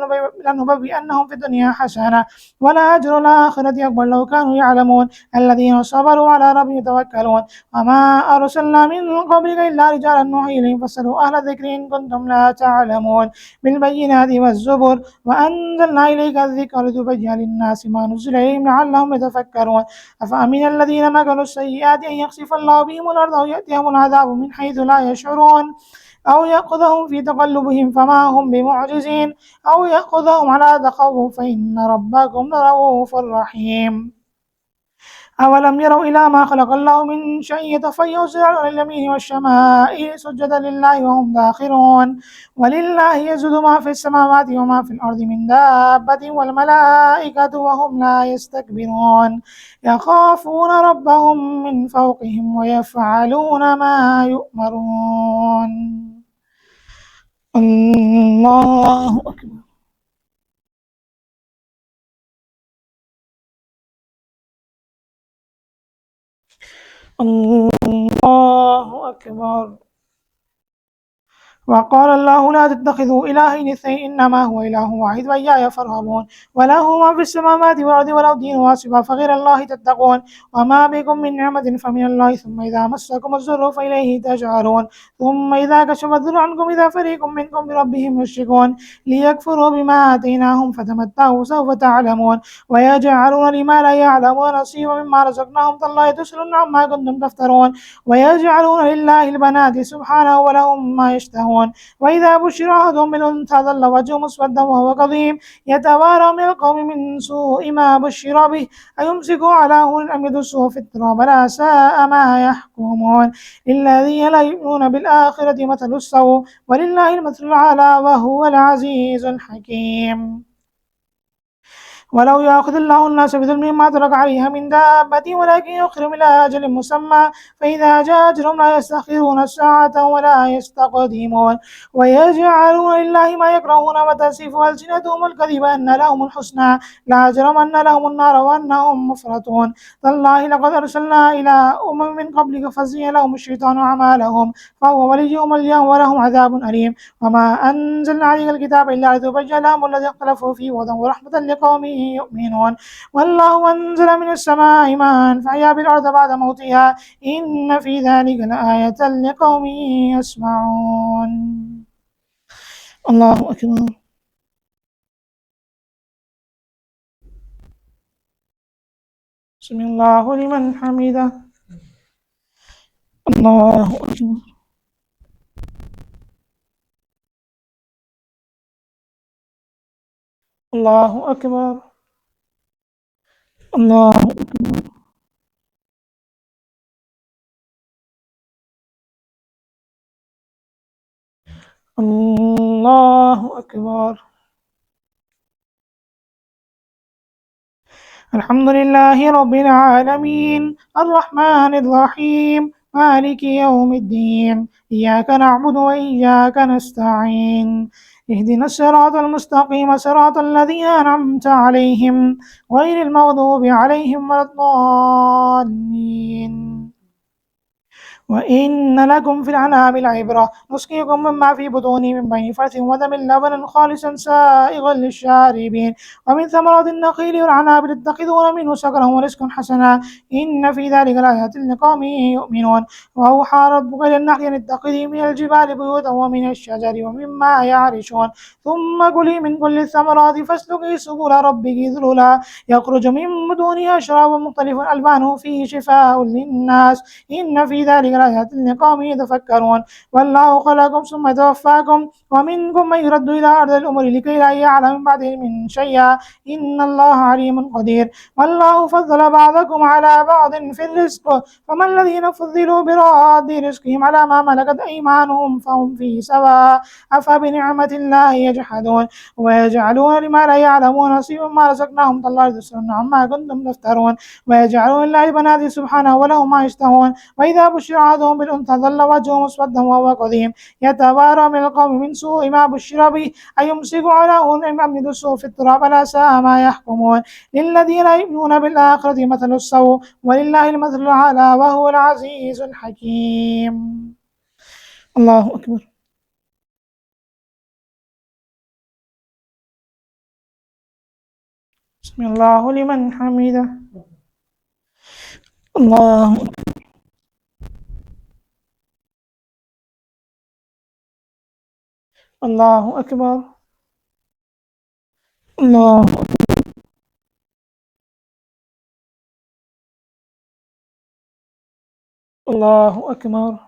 لنبوئنهم في الدنيا حسنة ولأجر الآخرة أكبر لو كانوا يعلمون الذين صبروا على ربهم يتوكلون وما أرسلنا من قبلك إلا رجالا نوحي إليهم فاسألوا أهل الذكر إن كنتم لا تعلمون بالبينات والزبر وأنزلنا إليك الذكر لتبين للناس ما نزل إليهم لعلهم يتفكرون أفأمن الذين مكروا السيئات أن يخسف الله بهم الأرض أو يأتيهم العذاب من حيث لا يشعرون أو يأخذهم في تقلبهم فما هم بمعجزين أو يأخذهم على تخوف فإن ربكم لرؤوف رحيم. أولم يروا إلى ما خلق الله من شيء يتفيأ على اليمين والشمائل سجدا لله وهم داخرون ولله يسجد ما في السماوات وما في الأرض من دابة والملائكة وهم لا يستكبرون يخافون ربهم من فوقهم ويفعلون ما يؤمرون. الله أكبر. الله أكبر. وقال الله لا تتخذوا إلهين اثنين إنما هو إله واحد وإياي فارهبون وله ما في السماوات والأرض ولو دين واسبا فغير الله تتقون وما بكم من نعمة فمن الله ثم إذا مسكم الضر فإليه تجأرون ثم إذا كشف الضر عنكم إذا فريق منكم بربهم يشركون ليكفروا بما آتيناهم فتمتعوا سوف تعلمون ويجعلون لما لا يعلمون نصيبا مما رزقناهم تالله تسألون عما كنتم تفترون ويجعلون لله البنات سبحانه ولهم ما يشتهون وإذا بشر أحدهم بالأنثى ظل وجهه مسودا وهو كظيم يتوارى من القوم من سوء ما بشر به أيمسكه على هون أم يدسه في التراب لا ساء ما يحكمون للذين لا يؤمنون بالآخرة مثل السوء ولله المثل الأعلى وهو العزيز الحكيم ولو يأخذ الله الناس بظلمهم ما ترك عليها من دابة ولكن يؤخرهم إلى أجل مسمى فإذا جاء أجلهم لا يستأخرون ساعة ولا يستقدمون ويجعلون لله ما يكرهون وتصف ألسنتهم الكذب أن لهم الحسنى لا جرم أن لهم النار وأنهم مفرطون تالله لقد أرسلنا إلى أمم من قبلك فزين لهم الشيطان أعمالهم فهو وليهم اليوم ولهم عذاب أليم وما أنزلنا عليك الكتاب إلا لتبين لهم الذي اختلفوا فيه وهدى ورحمة لقوم يؤمنون والله أنزل من السماء ماء فأحيا بالأرض بعد موتها إن في ذلك لآية لقوم يسمعون الله أكبر بسم الله لمن حمده الله أكبر الله أكبر الله أكبر الله أكبر الحمد لله رب العالمين الرحمن الرحيم مالك يوم الدين إياك نعبد وإياك نستعين اهدنا الصراط المستقيم صراط الذين أنعمت عليهم غير المغضوب عليهم ولا الضالين وإن لكم في الأنعام العبرة نسقيكم مما في بطونه من بين فرث ودم لبنا خالصا سائغا للشاربين ومن ثمرات النخيل والعناب تتخذون منه سكرا ورزقا حسنا إن في ذلك لآيات لقوم يؤمنون وأوحى ربك إلى النحل أن اتخذي من الجبال بيوتا ومن الشجر ومما يعرشون ثم كلي من كل الثمرات فاسلكي سبل ربك ذللا يخرج من بطونها شراب مختلف ألوانه فيه شفاء للناس إن في ذلك لآيات لقوم يتفكرون والله خلقكم ثم توفاكم ومنكم من يرد إلى أرض الأمور لكي لا يعلم من بعد علم شيئا إن الله عليم قدير والله فضل بعضكم على بعض في الرزق فما الذين فضلوا براد رزقهم على ما ملكت أيمانهم فهم فيه سواء أفبنعمة الله يجحدون ويجعلون لما لا يعلمون نصيبا ما رزقناهم تالله تسألون عما كنتم تفترون ويجعلون لله بنات سبحانه ولهم ما يشتهون وإذا بشر أحدهم بالأنثى ظل وجهه مسودا وهو كظيم يتوارى من القوم من سوء ما بشر به أيمسك على هون أم يدسه في التراب لا ساء ما يحكمون للذين لا يؤمنون بالآخرة مثل السوء ولله المثل الأعلى وهو العزيز الحكيم الله أكبر بسم الله لمن حمده الله أكبر الله أكبر الله الله أكبر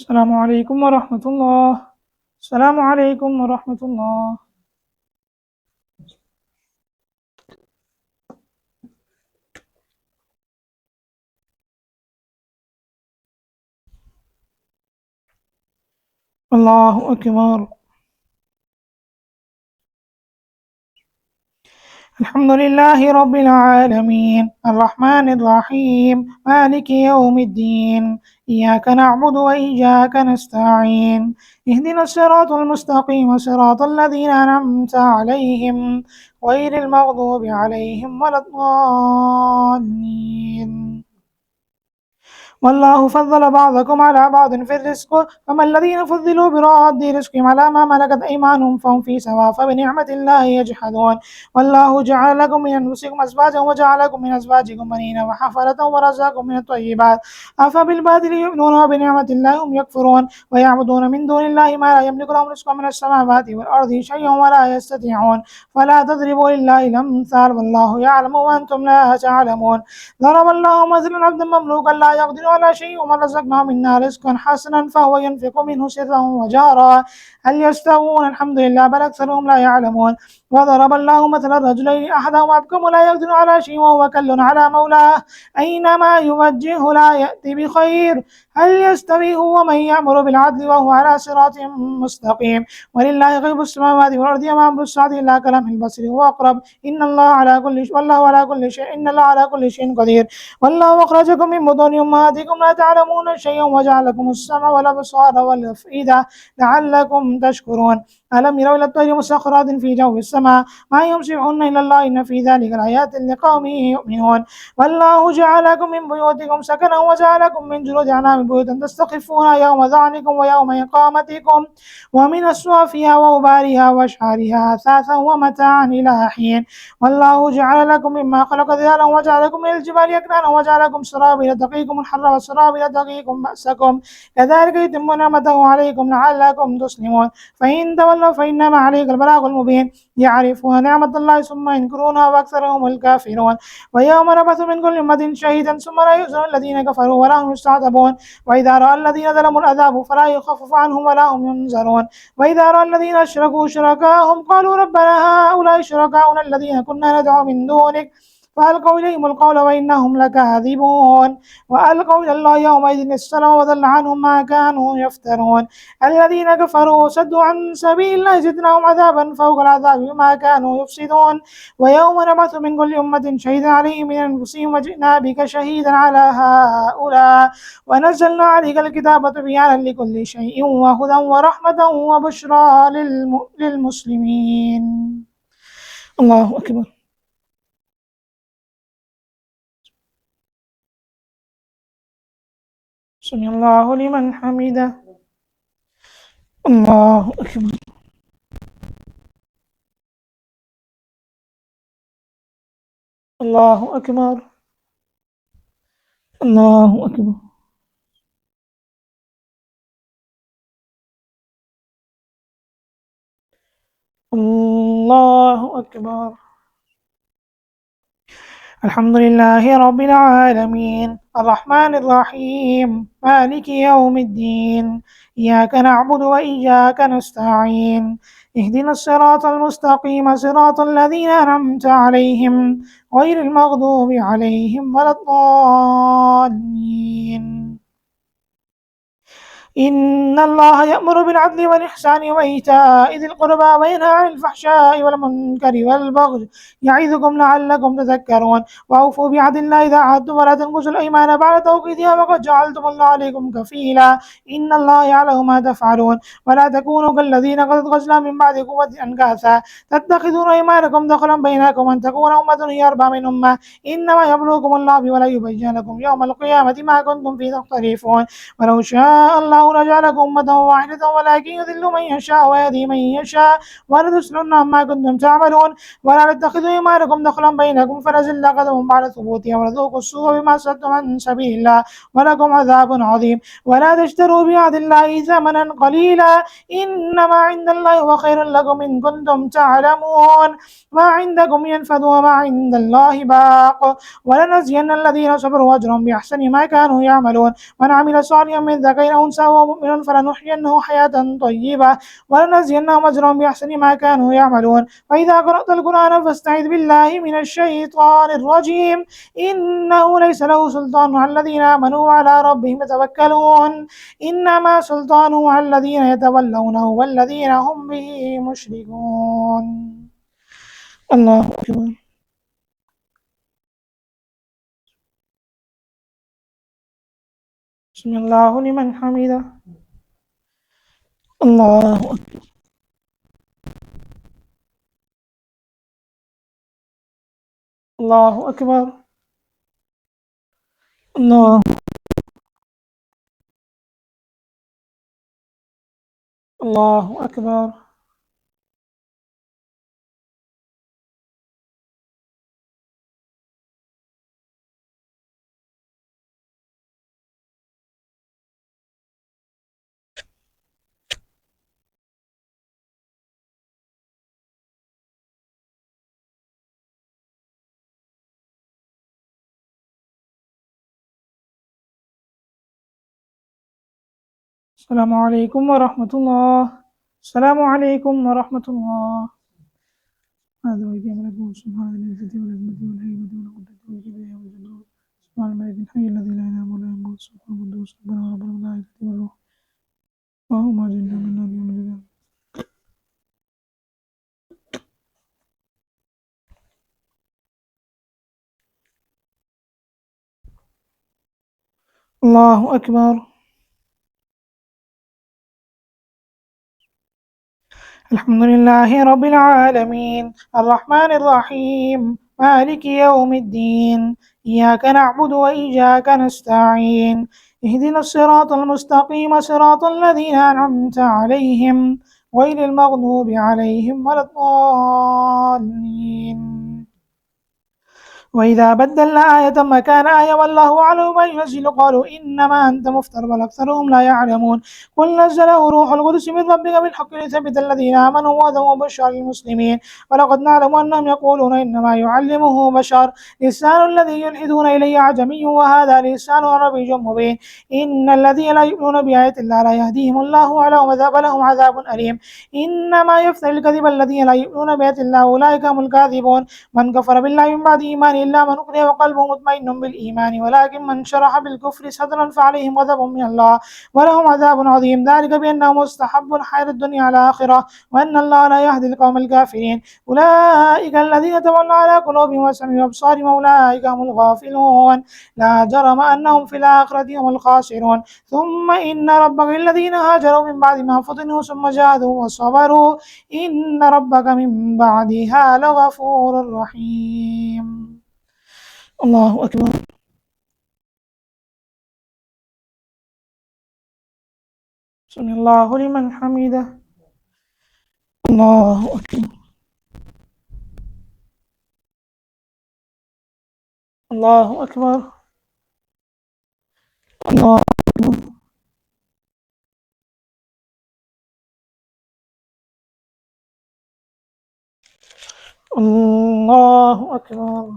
السلام عليكم ورحمة الله السلام عليكم ورحمة الله الله أكبر الحمد لله رب العالمين الرحمن الرحيم مالك يوم الدين إياك نعبد وإياك نستعين اهدنا الصراط المستقيم صراط الذين أنعمت عليهم غير المغضوب عليهم ولا الضالين. والله فضل بعضكم على بعض في الرزق فما الذين فضلوا براد رزقهم على ما ملكت أيمانهم فهم في سواء فبنعمة الله يجحدون. والله جعل لكم من أنفسكم أزواجا وجعل لكم من أزواجكم بنين وحفلة ورزقكم من الطيبات أفبالباطل يؤمنون وبنعمة الله هم يكفرون ويعبدون من دون الله ما لا يملك لهم رزقا من السماوات والأرض شيئا ولا يستطيعون فلا تضربوا لله الأمثال والله يعلم وأنتم لا تعلمون. ضرب الله مثلا عبدا مملوكا لا يقدر على شيء ومن رزقناه منا رزقا حسنا فهو ينفق منه سرا وجهرا هل يستوون الحمد لله بل أكثرهم لا يعلمون. وضرب الله مثلا رجلين أحدهما أبكم لا يقدر على شيء وهو كل على مولاه أينما يوجهه لا يأتي بخير هل يستوي هو من يأمر بالعدل وهو على صراط مستقيم. ولله غيب السماوات والأرض وما أمر الساعة إلا كلمح البصر هو أقرب إن الله على كل شيء والله على كل شيء إن الله على كل شيء قدير. والله أخرجكم من بطون أمهاتكم لا تعلمون شيئا وجعل لكم السمع والأبصار والأفئدة لعلكم تشكرون. ألم يروا إلى الطير مسخرات في جو السماء ما يمسكهن إلا الله إن في ذلك الآيات لقوم يؤمنون. والله جعل لكم من بيوتكم سكنا وجعل لكم من جلود الأنعام بيوتا تستخفونها يوم ظعنكم ويوم إقامتكم ومن أصوافها وأوبارها وأشعارها أثاثا ومتاعا إلى حين. والله جعل لكم مما خلق ظلالا وجعل لكم من الجبال أكنانا وجعل لكم سرابيل تقيكم الحر وسرابيل تقيكم بأسكم كذلك يتم نعمته عليكم لعلكم تسلمون. فإن تولوا فإنما عليك البلاغ المبين يعرفون نعمة الله ثم ينكرونها وأكثرهم الكافرون. ويوم نبعث من كل أمة شهيدا ثم لا يؤذن الذين كفروا ولا هم يستعتبون. وإذا رأى الذين ظلموا العذاب فلا يخفف عنهم ولا هم ينذرون. وإذا رأى الذين أشركوا شركاءهم قالوا ربنا هؤلاء شركاؤنا الذين كنا ندعو من دونك فألقوا إليهم القول وإنهم لكاذبون. وألقوا إلى الله يومئذ السلام وضل عنهم ما كانوا يفترون. الذين كفروا وصدوا عن سبيل الله زدناهم عذابا فوق العذاب بما كانوا يفسدون. ويوم نبعث من كل أمة شهيدا عليهم من أنفسهم وجئنا بك شهيدا على هؤلاء ونزلنا عليك الكتاب تبيانا لكل شيء وهدى ورحمة وبشرى للمسلمين. الله أكبر. سمع الله لمن حمده. الله أكبر. الله أكبر. الله أكبر. الله أكبر. الحمد لله رب العالمين الرحمن الرحيم مالك يوم الدين إياك نعبد وإياك نستعين اهدنا الصراط المستقيم صراط الذين أنعمت عليهم غير المغضوب عليهم ولا الضالين. إن الله يأمر بالعدل والإحسان وإيتاء ذي القربى وينهى عن الفحشاء والمنكر والبغي يعظكم لعلكم تذكرون. وأوفوا بعهد الله إذا عاهدتم ولا تنقضوا الأيمان بعد توكيدها وقد جعلتم الله عليكم كفيلا إن الله يعلم ما تفعلون. ولا تكونوا كالذين قد غزلوا من بعد قوة أنكاثا تتخذون أيمانكم دخلا بينكم أن تكون أمة هي أربى من أمة إنما يبلوكم الله به ولا يبين لكم يوم القيامة ما كنتم فيه تختلفون. ولو شاء الله لجعلكم أمة واحدة ولكن يذل من يشاء ويهدي من يشاء ولتسألن عما كنتم تعملون. ولا تتخذوا أيمانكم دخلا بينكم فنزل قدم بعد ثبوتها وذوقوا السوء بما صدتم عن سبيل الله ولكم عذاب عظيم. ولا تشتروا بعهد الله ثمنا قليلا إنما عند الله هو خير لكم إن كنتم تعلمون. ما عندكم ينفد وما عند الله باق ولنجزين الذين صبروا أجرهم بأحسن ما كانوا يعملون. من عمل صالحا من ذكر أو أنثى وهو مؤمن فلنحيينه حياة طيبة ولنجزينهم أجرهم بأحسن ما كانوا يعملون. وإذا قرأت القرآن فاستعذ بالله من الشيطان الرجيم إنه ليس له سلطان على الذين آمنوا وعلى ربهم يتوكلون إنما سلطانه على الذين يتولونه والذين هم به مشركون. الله أكبر. سمع الله لمن حمده. الله أكبر. الله أكبر. الله. الله أكبر. السلام عليكم ورحمة الله. السلام عليكم ورحمة الله. هذا ويدي ملكه سبحان العزة والعزمة والهيبة والقدرة والكبرياء والجبروت. سبحان الملك الحي الذي لا إله ولا يموت. سبحان القدوس ربنا ورب الملائكة والروح. اللهم أجرنا من نار يوم الجزاء. الله أكبر. الحمد لله رب العالمين الرحمن الرحيم مالك يوم الدين إياك نعبد وإياك نستعين اهدنا الصراط المستقيم صراط الذين أنعمت عليهم غير المغضوب عليهم ولا الضالين. وإذا بدلنا آية مكان آية والله أعلم ما ينزل قالوا إنما أنت مفتر بل أكثرهم لا يعلمون. قل نزله روح القدس من ربك بالحق ليثبت الذين آمنوا وهدى وبشرى للمسلمين ولقد نعلم أنهم يقولون إنما يعلمه بشر لسان الذي يلحدون إليه أعجمي وهذا لسان عربي مبين إن الذين لا يؤمنون بآيات الله لا يهديهم الله ولهم عذاب أليم. إنما يفتري الكذب الذين لا يؤمنون بآيات الله أولئك هم الكاذبون. من كفر بالله من بعد إيمانه إلا من أكره وقلبه مطمئن بالإيمان ولكن من شرح بالكفر صدرا فعليهم غضب من الله ولهم عذاب عظيم ذلك بأنهم مستحب الحياة الدنيا على الآخرة وأن الله لا يهدي القوم الكافرين. أولئك الذين تولوا على قلوبهم وسمعوا وأبصارهم أولئك هم الغافلون لا جرم أنهم في الآخرة هم الخاسرون. ثم إن ربك الذين هاجروا من بعد ما فتنوا ثم جاهدوا وصبروا إن ربك من بعدها لغفور رحيم. الله أكبر. سمع الله لمن حمده. الله أكبر. الله أكبر. الله أكبر. الله أكبر.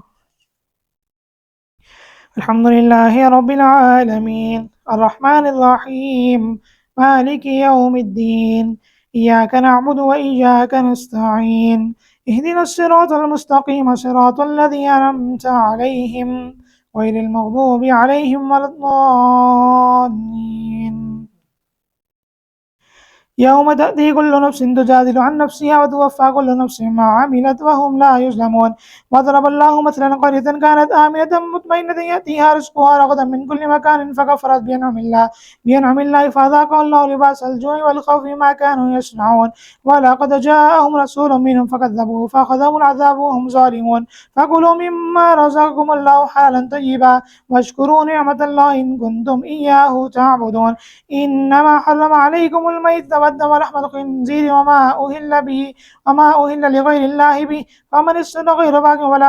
الحمد لله رب العالمين الرحمن الرحيم مالك يوم الدين إياك نعبد وإياك نستعين اهدنا الصراط المستقيم صراط الذين أنعمت عليهم غير المغضوب عليهم ولا الضالين. يوم تأتي كل نفس تجادل عن نفسها وتوفى كل نفس ما عملت وهم لا يظلمون. وضرب الله مثلا قرية كانت آمنة مطمئنة يأتيها رزقها رغدا من كل مكان فكفرت بأنعم الله فأذاقها الله لباس الجوع والخوف بما كانوا يصنعون. ولقد جاءهم رسول منهم فكذبوه فأخذهم العذاب وهم ظالمون. فكلوا مما رزقكم الله حلالا طيبا واشكروا نعمة الله إن كنتم إياه تعبدون. إنما حرم عليكم الميت والدم ولحم الخنزير وما أهل لغير الله به فمن اضطر غير باغ ولا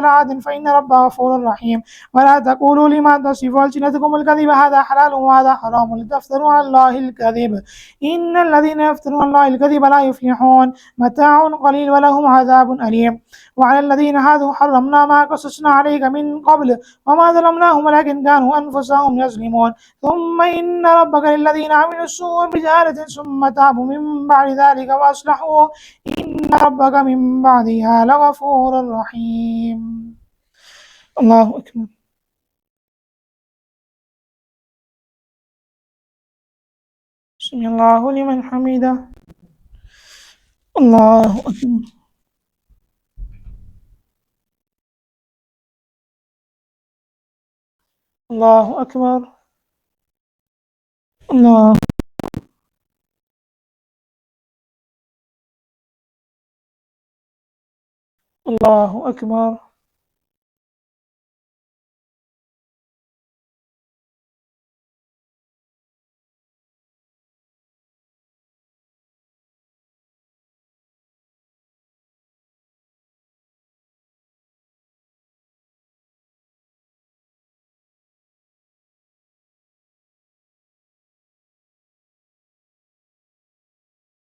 عاد فإن ربه غفور رحيم. ولا تقولوا لما تصف ألسنتكم الكذب هذا حلال وهذا حرام لتفتروا على الله الكذب إن الذين يفترون على الله الكذب لا يفلحون. متاع قليل ولهم عذاب أليم. وعلى الذين هادوا حرمنا ما قصصنا عليك من قبل وما ظلمناهم ولكن كانوا أنفسهم يظلمون. ثم إن ربك للذين عملوا السوء بجهالة ثم تابوا من بعد ذلك وأصلحوا إن ربك من بعدها لغفور رحيم. الله أكبر. سمع الله لمن حمده. الله أكبر. الله أكبر. الله. الله أكبر.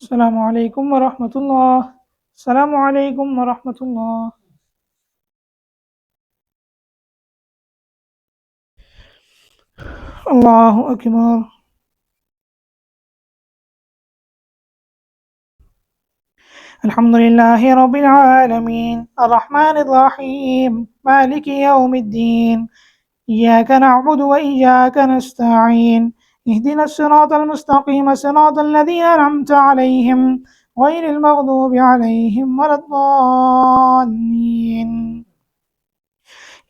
السلام عليكم ورحمة الله. السلام عليكم ورحمة الله. الله أكبر. الحمد لله رب العالمين الرحمن الرحيم مالك يوم الدين إياك نعبد وإياك نستعين اهدنا الصراط المستقيم صراط الذين أنعمت عليهم غير المغضوب عليهم ولا الضالين.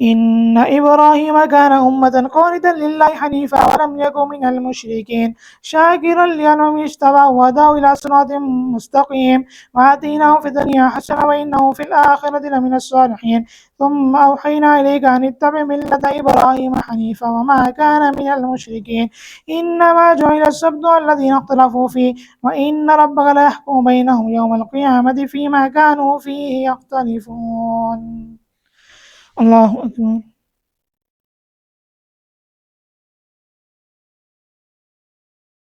إن إبراهيم كان أمة قانتا لله حنيفا ولم يكن من المشركين شاكرا لأنعمه اجتباه وهداه إلى صراط مستقيم وآتيناه في الدنيا حسنة وإنه في الآخرة لمن الصالحين ثم أوحينا إليك أن اتبع ملة إبراهيم حنيفا وما كان من المشركين إنما جعل السبت الذين اختلفوا فيه وإن ربك لا يحكم بينهم يوم القيامة فيما كانوا فيه يختلفون. الله أكبر.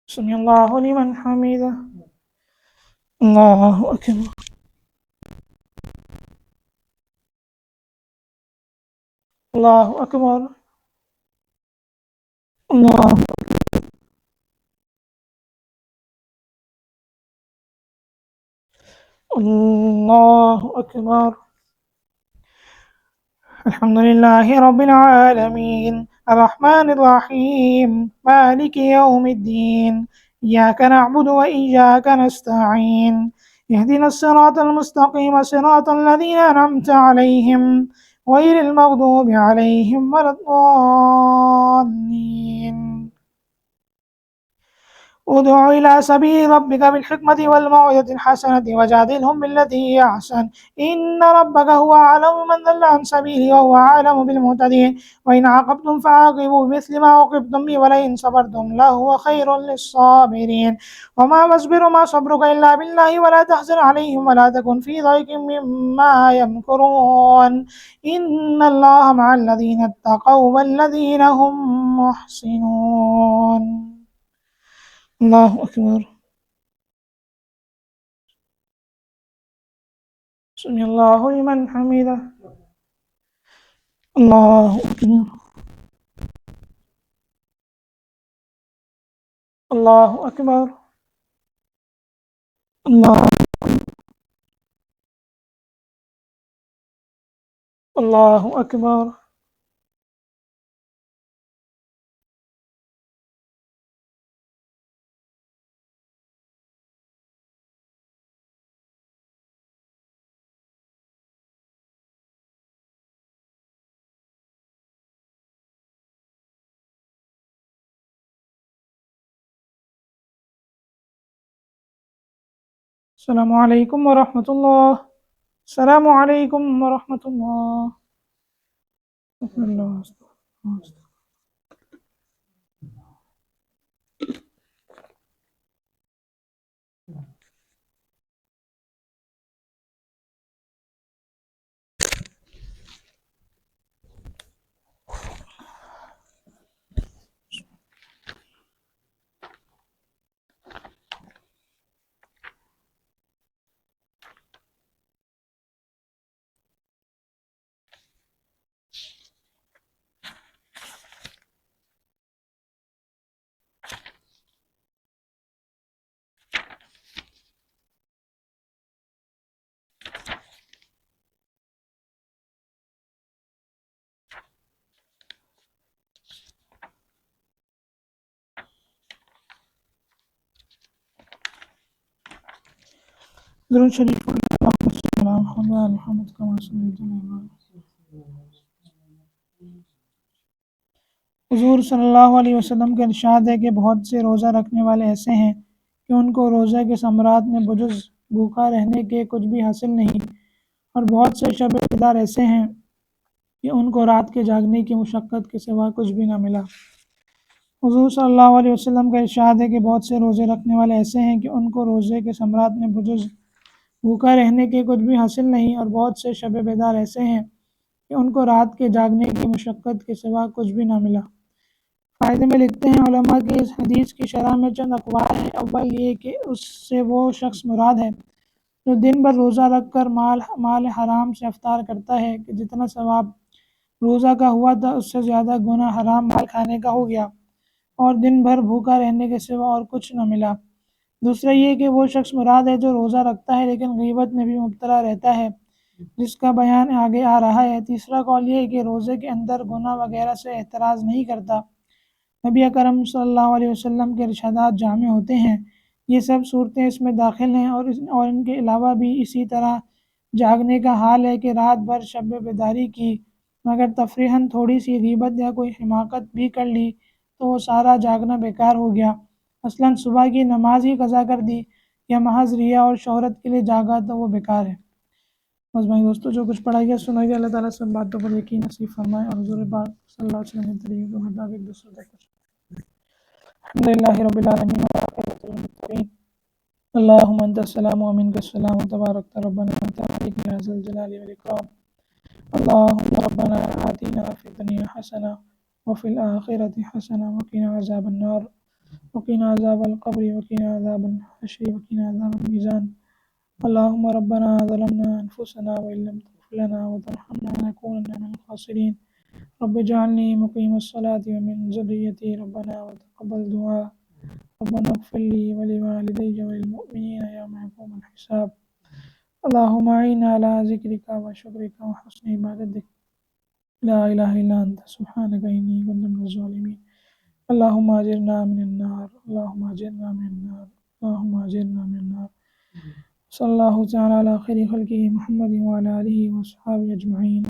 سمع الله لمن حمده. الله أكبر. الله أكبر. الله. الله أكبر. الحمد لله رب العالمين الرحمن الرحيم مالك يوم الدين إياك نعبد وإياك نستعين اهدنا الصراط المستقيم صراط الذين أنعمت عليهم غير المغضوب عليهم ولا الضالين. ادع إلى سبيل ربك بالحكمة والموعظة الحسنة وجادلهم بالتي هي أحسن إن ربك هو أعلم من ضل عن سبيله وهو أعلم بالمهتدين وإن عاقبتم فعاقبوا بمثل ما عوقبتم به ولئن صبرتم لهو خير للصابرين وما واصبر ما صبرك إلا بالله ولا تحزن عليهم ولا تكن في ضيق مما يمكرون إن الله مع الذين اتقوا والذين هم محسنون. الله أكبر. سمع الله لمن حمده. الله أكبر. الله أكبر. الله. الله أكبر. السلام عليكم ورحمة الله. السلام عليكم ورحمة الله. استغفر الله. استغفر الله. درود شريف اللهم صل على محمد وعلى محمد كما صليت على إبراهيم. हुज़ूर सल्लल्लाहु अलैहि वसल्लम का इरशाद है कि बहुत से रोज़ा रखने वाले ऐसे हैं कि उनको रोज़े के समरात में बुजुर्ग भूखा रहने के कुछ भी हासिल नहीं, और बहुत से शब बेदार ऐसे हैं कि उनको रात के जागने की मुशक्क़त के सिवा कुछ भी ना मिला। हुज़ूर सल्लल्लाहु अलैहि वसल्लम का इरशाद है कि बहुत से रोज़े रखने वाले ऐसे हैं कि उनको रोज़े के समरात में बुजुर्ग भूखा रहने के कुछ भी हासिल नहीं, और बहुत से शब बेदार ऐसे हैं कि उनको रात के जागने की मुशक्क़त के सिवा कुछ भी ना मिला। फ़ायदे में लिखते हैं, उलमा की इस हदीस की शरह में चंद अक़वाल हैं। अव्वल ये कि उससे वो शख्स मुराद है जो दिन भर रोज़ा रख कर माल हराम से इफ्तार करता है कि जितना सवाब रोज़ा का हुआ था उससे ज़्यादा गुना हराम माल खाने का हो गया और दिन भर भूखा रहने के सिवा और कुछ न मिला। दूसरा ये कि वो शख्स मुराद है जो रोज़ा रखता है लेकिन गीबत में भी मुब्तला रहता है, जिसका बयान आगे आ रहा है। तीसरा कौल ये है कि रोज़े के अंदर गुनाह वगैरह से एतराज़ नहीं करता। नबी अकरम सल्लल्लाहु अलैहि वसल्लम के इरशादात जामे होते हैं। ये सब सूरतें इसमें दाखिल हैं, और इनके अलावा भी इसी तरह जागने का हाल है कि रात भर शब बेदारी की, मगर तफरीहन थोड़ी सी गीबत या कोई हिमाकत भी कर ली तो वो सारा जागना बेकार हो गया। मसलन सुबह की नमाज ही कज़ा कर दी या महज रिया और शोहरत के लिए जागा तो वो बेकार है। बस भाई दोस्तों, जो कुछ पढ़ा गया सुना गया, अल्लाह ताला सब बातों पर यकीन नसीब फरमाए और हुज़ूर पाक सल्लल्लाहु अलैहि वसल्लम के तरीक़े के मुताबिक दूसरों तक अल्हम्दुलिल्लाहि रब्बिल आलमीन व आक़िबतुल मुत्तक़ीन। अल्लाहुम्मा अंतस्सलामु व मिनकस्सलामु तबारकता रब्बना व तआलाइता या ज़ल जलाली वल इकराम। अल्लाहुम्मा रब्बना आतिना फ़िद दुनिया हसना व फ़िल आखिरति हसना व क़िना अज़ाबन नार व क़िना अज़ाबल क़ब्रि व क़िना अज़ाबल हश्र व क़िना अज़ाबल मीज़ान। अल्लाहुम्मा रब्बना ज़लमना अनफुसना व इल्लम तग़फ़िर लना व तरहमना लनकूनन्ना मिनल ख़ासिरीन। रब्बि इजअलनी मुक़ीमस्सलाति व मिन ज़ुर्रिय्यती रब्बना व तक़ब्बल दुआ। रब्बना इग़फ़िर ली व लिवालिदैया व लिलमुअ्मिनीना यौम यक़ूमुल हिसाब। अल्लाहुम्मा अइन्ना अला ज़िक्रिका व शुक्रिका व हुस्नि इबादतिक। ला इलाहा इल्ला अंता सुब्हानका इन्नी कुन्तु मिनज़ ज़ालिमीन। अल्लाहुम्मा अजिरना मिनन नार, अल्लाहुम्मा अजिरना मिनन नार, अल्लाहुम्मा अजिरना मिनन नार। सल्लल्लाहु तआला अला खैरि खल्क़िही मुहम्मदिन व अला आलिहि व अस्हाबिही अजमईन।